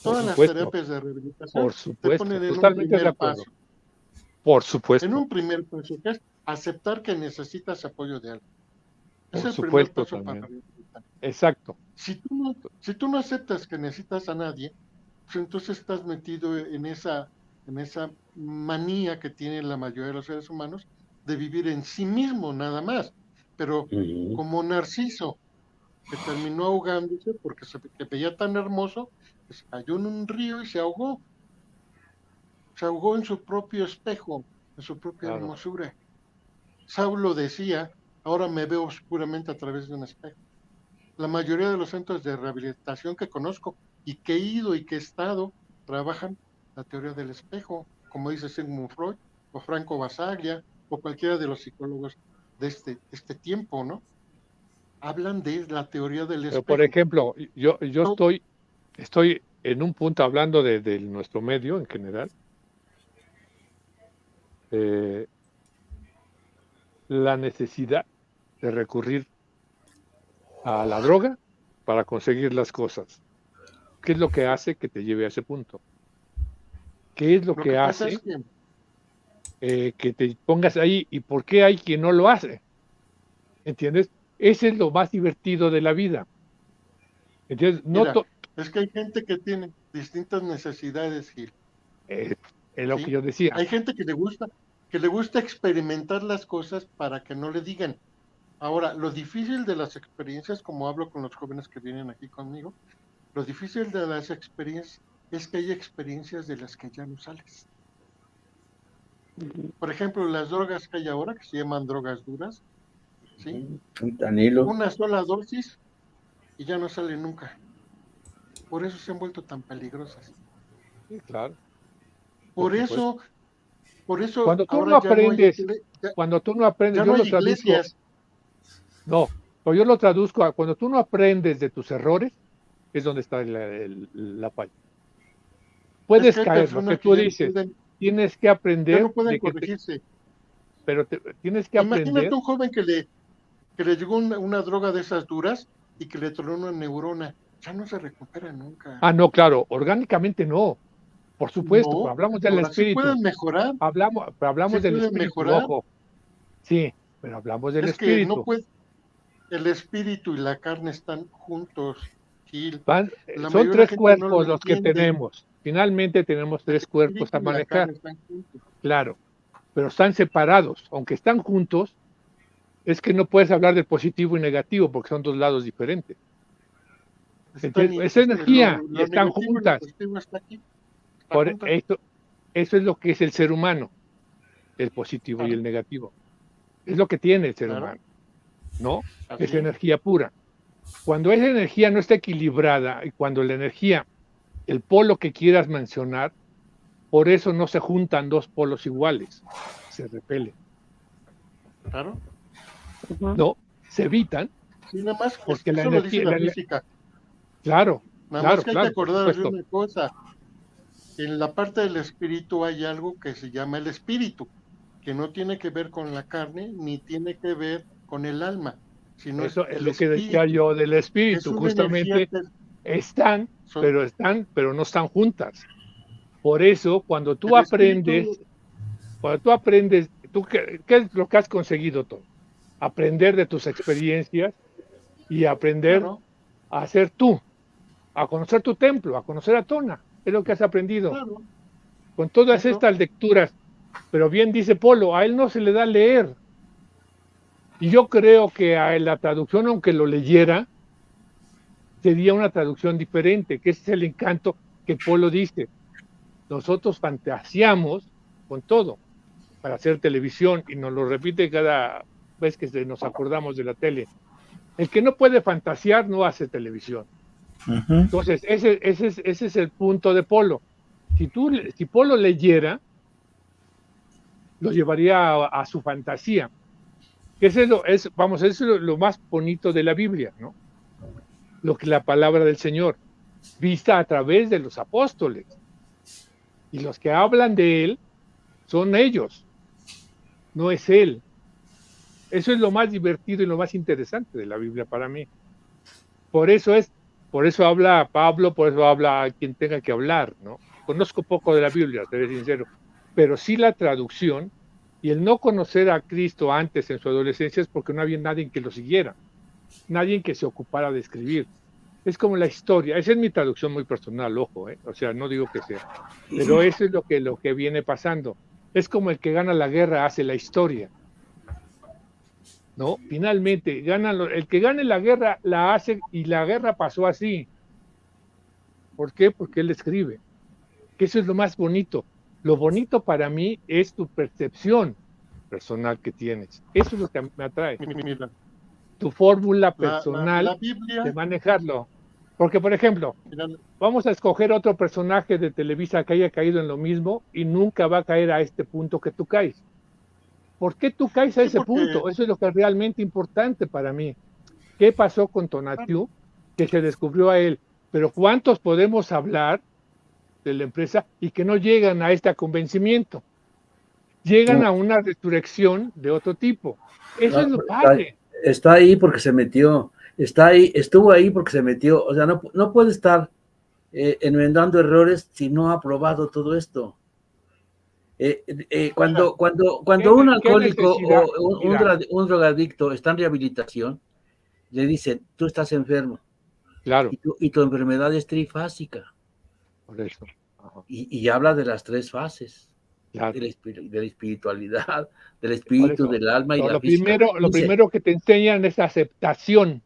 Todas las supuesto, terapias de rehabilitación por te supuesto, ponen en un totalmente de primer acuerdo. paso. Por En supuesto, un primer paso, que es aceptar que necesitas apoyo de alguien. Es por el primer supuesto paso para también. rehabilitar. Exacto. Si tú no aceptas que necesitas a nadie, pues entonces estás metido en esa manía que tienen la mayoría de los seres humanos de vivir en sí mismo nada más. Pero como Narciso, que terminó ahogándose porque que veía tan hermoso, que se cayó en un río y se ahogó. Se ahogó en su propio espejo, en su propia Claro. hermosura. Saulo decía, ahora me veo oscuramente a través de un espejo. La mayoría de los centros de rehabilitación que conozco y que he ido y que he estado, trabajan la teoría del espejo, como dice Sigmund Freud, o Franco Basaglia, o cualquiera de los psicólogos de este tiempo, ¿no? Hablan de la teoría del Pero, por espejo. ejemplo, yo No, estoy en un punto hablando de nuestro medio en general. La necesidad de recurrir a la droga para conseguir las cosas. ¿Qué es lo que hace que te lleve a ese punto? ¿Qué es lo lo que que pasa es hace que que te pongas ahí? ¿Y por qué hay quien no lo hace? ¿Entiendes? Ese es lo más divertido de la vida. ¿Entiendes? mira, es que hay gente que tiene distintas necesidades, Gil, Eh, es lo que ¿sí? yo decía. Hay gente que le gusta experimentar las cosas para que no le digan. Ahora, lo difícil de las experiencias, como hablo con los jóvenes que vienen aquí conmigo, lo difícil de las experiencias es que hay experiencias de las que ya no sales. Por ejemplo, las drogas que hay ahora, que se llaman drogas duras, ¿sí? Fentanilo. Una sola dosis y ya no sale nunca. Por eso se han vuelto tan peligrosas. Sí, claro, por Por supuesto. eso, por eso Cuando tú no ahora ya no hay, aprendes, cuando tú no aprendes, ya yo no lo hay traduzco, iglesias. no, pero yo lo traduzco a cuando tú no aprendes de tus errores, es donde está la falla. Es Puedes que hay caer, lo que personas que tú dices, tienes que ya no aprender pueden de corregirse. pero tienes que Imagínate aprender. un joven que le llegó una droga de esas duras y que le tronó una neurona. Ya no se recupera nunca. Ah, no, claro, orgánicamente no, por supuesto, pero No, hablamos del ahora sí espíritu, pueden mejorar, sí hablamos del pueden espíritu, mejorar. ojo, sí, pero hablamos del Es que no espíritu. puede, el espíritu y la carne están juntos, Gil. La Son mayoría de la tres gente no lo cuerpos los que entiende. tenemos. Finalmente tenemos El tres cuerpos a espíritu y la manejar, carne están juntos. claro, pero están separados, aunque están juntos, es que no puedes hablar de positivo y negativo porque son dos lados diferentes. Es energía y Lo están negativo y lo juntas. positivo está aquí, está Por juntas. eso es lo que es el ser humano, el positivo y Claro, el negativo. Es lo que tiene el ser claro, humano, ¿no? así Es es. energía pura. Cuando esa energía no está equilibrada y cuando la energía, el polo que quieras mencionar, por eso no se juntan dos polos iguales, se repelen, Claro. ¿no? Se evitan Sí, nada más, porque la eso lo dice energía, la física. claro, Nada más claro, que hay que claro, por acordar de supuesto. una cosa. En la parte del espíritu hay algo que se llama el espíritu, que no tiene que ver con la carne ni tiene que ver con el alma, sino es Eso es el lo que decía espíritu, yo del que es espíritu, una energía, justamente están, son, pero no están juntas. Por eso, el espíritu, cuando tú aprendes, ¿qué es lo que has conseguido todo? Aprender de tus experiencias y aprender claro, a ser tú, a conocer tu templo, a conocer a Tona. Es lo que has aprendido. claro, Con todas eso, estas lecturas, pero bien dice Polo, a él no se le da leer. Y yo creo que a la traducción, aunque lo leyera, sería una traducción diferente, que ese es el encanto que Polo dice. Nosotros fantaseamos con todo para hacer televisión y nos lo repite cada vez que nos acordamos de la tele. El que no puede fantasear no hace televisión. Entonces, ese es el punto de Polo. Si Polo leyera, lo llevaría a su fantasía. Eso es lo más bonito de la Biblia, ¿no? Lo que la palabra del Señor, vista a través de los apóstoles. Y los que hablan de él son ellos, no es él. Eso es lo más divertido y lo más interesante de la Biblia para mí. Por eso es Por eso habla Pablo, por eso habla quien tenga que hablar, ¿no? Conozco poco de la Biblia, seré sincero, pero sí la traducción y el no conocer a Cristo antes en su adolescencia es porque no había nadie que lo siguiera, nadie que se ocupara de escribir. Es como la historia, esa es mi traducción muy personal, ojo, o sea, no digo que sea, pero eso es lo que viene pasando. Es como el que gana la guerra hace la historia, ¿no? Finalmente, el que gane la guerra la hace y la guerra pasó así. ¿Por qué? Porque él escribe. Que eso es lo más bonito. Lo bonito para mí es tu percepción personal que tienes. Eso es lo que me atrae. Mira, Tu fórmula la personal Biblia, de manejarlo. Porque, por ejemplo, mira, vamos a escoger otro personaje de Televisa que haya caído en lo mismo y nunca va a caer a este punto que tú caes. ¿Por qué tú caes a sí, ese porque punto? Eso es lo que es realmente importante para mí. ¿Qué pasó con Tonatiuh? Que se descubrió a él. Pero ¿cuántos podemos hablar de la empresa y que no llegan a este convencimiento? Llegan a una resurrección de otro tipo. Eso es lo padre. Está ahí porque se metió. Está ahí, estuvo ahí porque se metió. O sea, no puede estar enmendando errores si no ha probado todo esto. Cuando un alcohólico o un drogadicto está en rehabilitación, le dicen, tú estás enfermo. Claro. Y tu enfermedad es trifásica. Por eso. Y habla de las 3 fases. Claro. De la espiritualidad, del espíritu, del alma y la física. Lo primero que te enseñan es aceptación.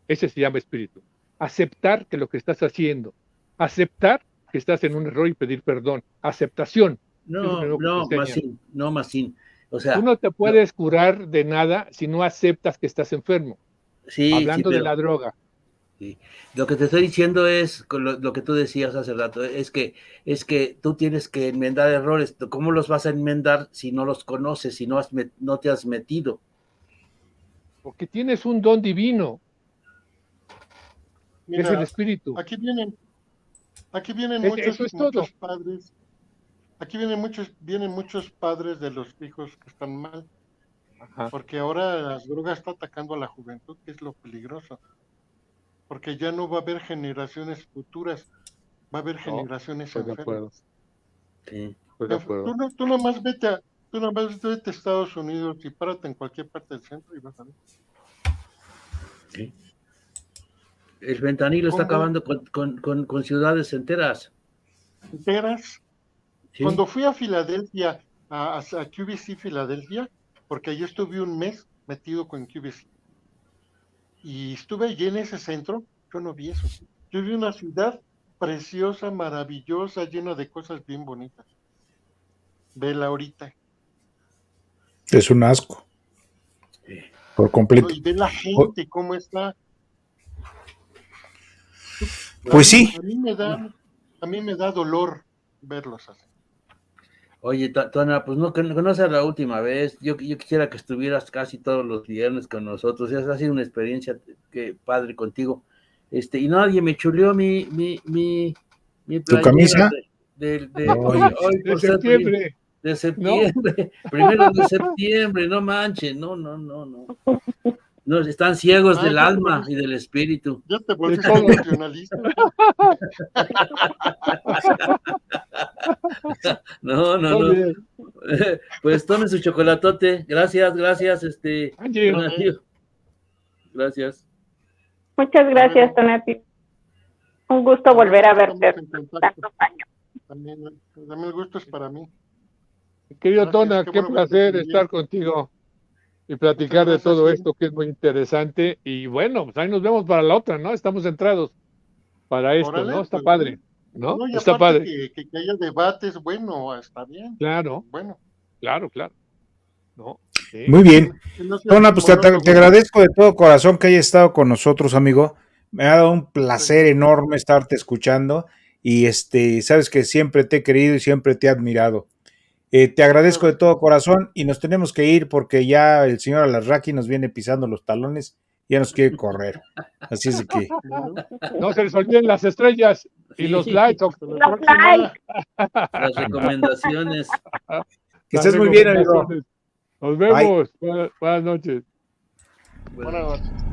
Ese se llama espíritu. Aceptar que lo que estás haciendo. Aceptar que estás en un error y pedir perdón. Aceptación. No, Masín. O sea, tú no te puedes curar de nada si no aceptas que estás enfermo. Sí, hablando de la droga. Sí. Lo que te estoy diciendo es lo que tú decías hace rato, es que tú tienes que enmendar errores. ¿Cómo los vas a enmendar si no los conoces, si no te has metido? Porque tienes un don divino. Mira, es el espíritu. Aquí vienen muchos padres. Aquí vienen muchos padres de los hijos que están mal. Ajá. Porque ahora las drogas están atacando a la juventud, que es lo peligroso. Porque ya no va a haber generaciones futuras, va a haber generaciones enfermas. Sí, tú nomás vete a Estados Unidos y párate en cualquier parte del centro y vas a ver. Sí. El fentanilo está acabando con ciudades enteras. Sí. Cuando fui a Filadelfia, a QVC Filadelfia, porque yo estuve un mes metido con QVC, y estuve allí en ese centro, yo no vi eso. Yo vi una ciudad preciosa, maravillosa, llena de cosas bien bonitas. Vela ahorita. Es un asco. Sí. Por completo. Y ve la gente, cómo está. Pues sí. A mí me da dolor verlos así. Oye, Tona, pues no sea la última vez. Yo quisiera que estuvieras casi todos los viernes con nosotros. Ha sido una experiencia padre contigo. Y nadie me chuleó mi ¿Tu camisa? De septiembre. De septiembre. ¿No? 1 de septiembre, no manchen. No. No, están ciegos del alma y del espíritu. Ya te volviste nacionalista. No. Pues tome su chocolatote. Gracias. Tonatiuh. Gracias. Muchas gracias, Tonatiuh. Un gusto volver a verte. También el gusto es para mí. Querido Tona, qué placer estar contigo y platicar de todo esto que es muy interesante. Y bueno, pues ahí nos vemos para la otra, ¿no? Estamos centrados para esto, ¿no? Está padre, ¿no? Está padre. Que haya debates, bueno, está bien. Claro. Bueno. Claro. ¿No? Sí. Muy bien. Tona, pues te agradezco de todo corazón que hayas estado con nosotros, amigo. Me ha dado un placer enorme estarte escuchando y sabes que siempre te he querido y siempre te he admirado. Te agradezco de todo corazón y nos tenemos que ir porque ya el señor Alarraqui nos viene pisando los talones y ya nos quiere correr. Así es de que... No se les olviden las estrellas y los likes. Las recomendaciones. Que estés muy bien, amigo. Nos vemos. Buenas noches. Buenas noches.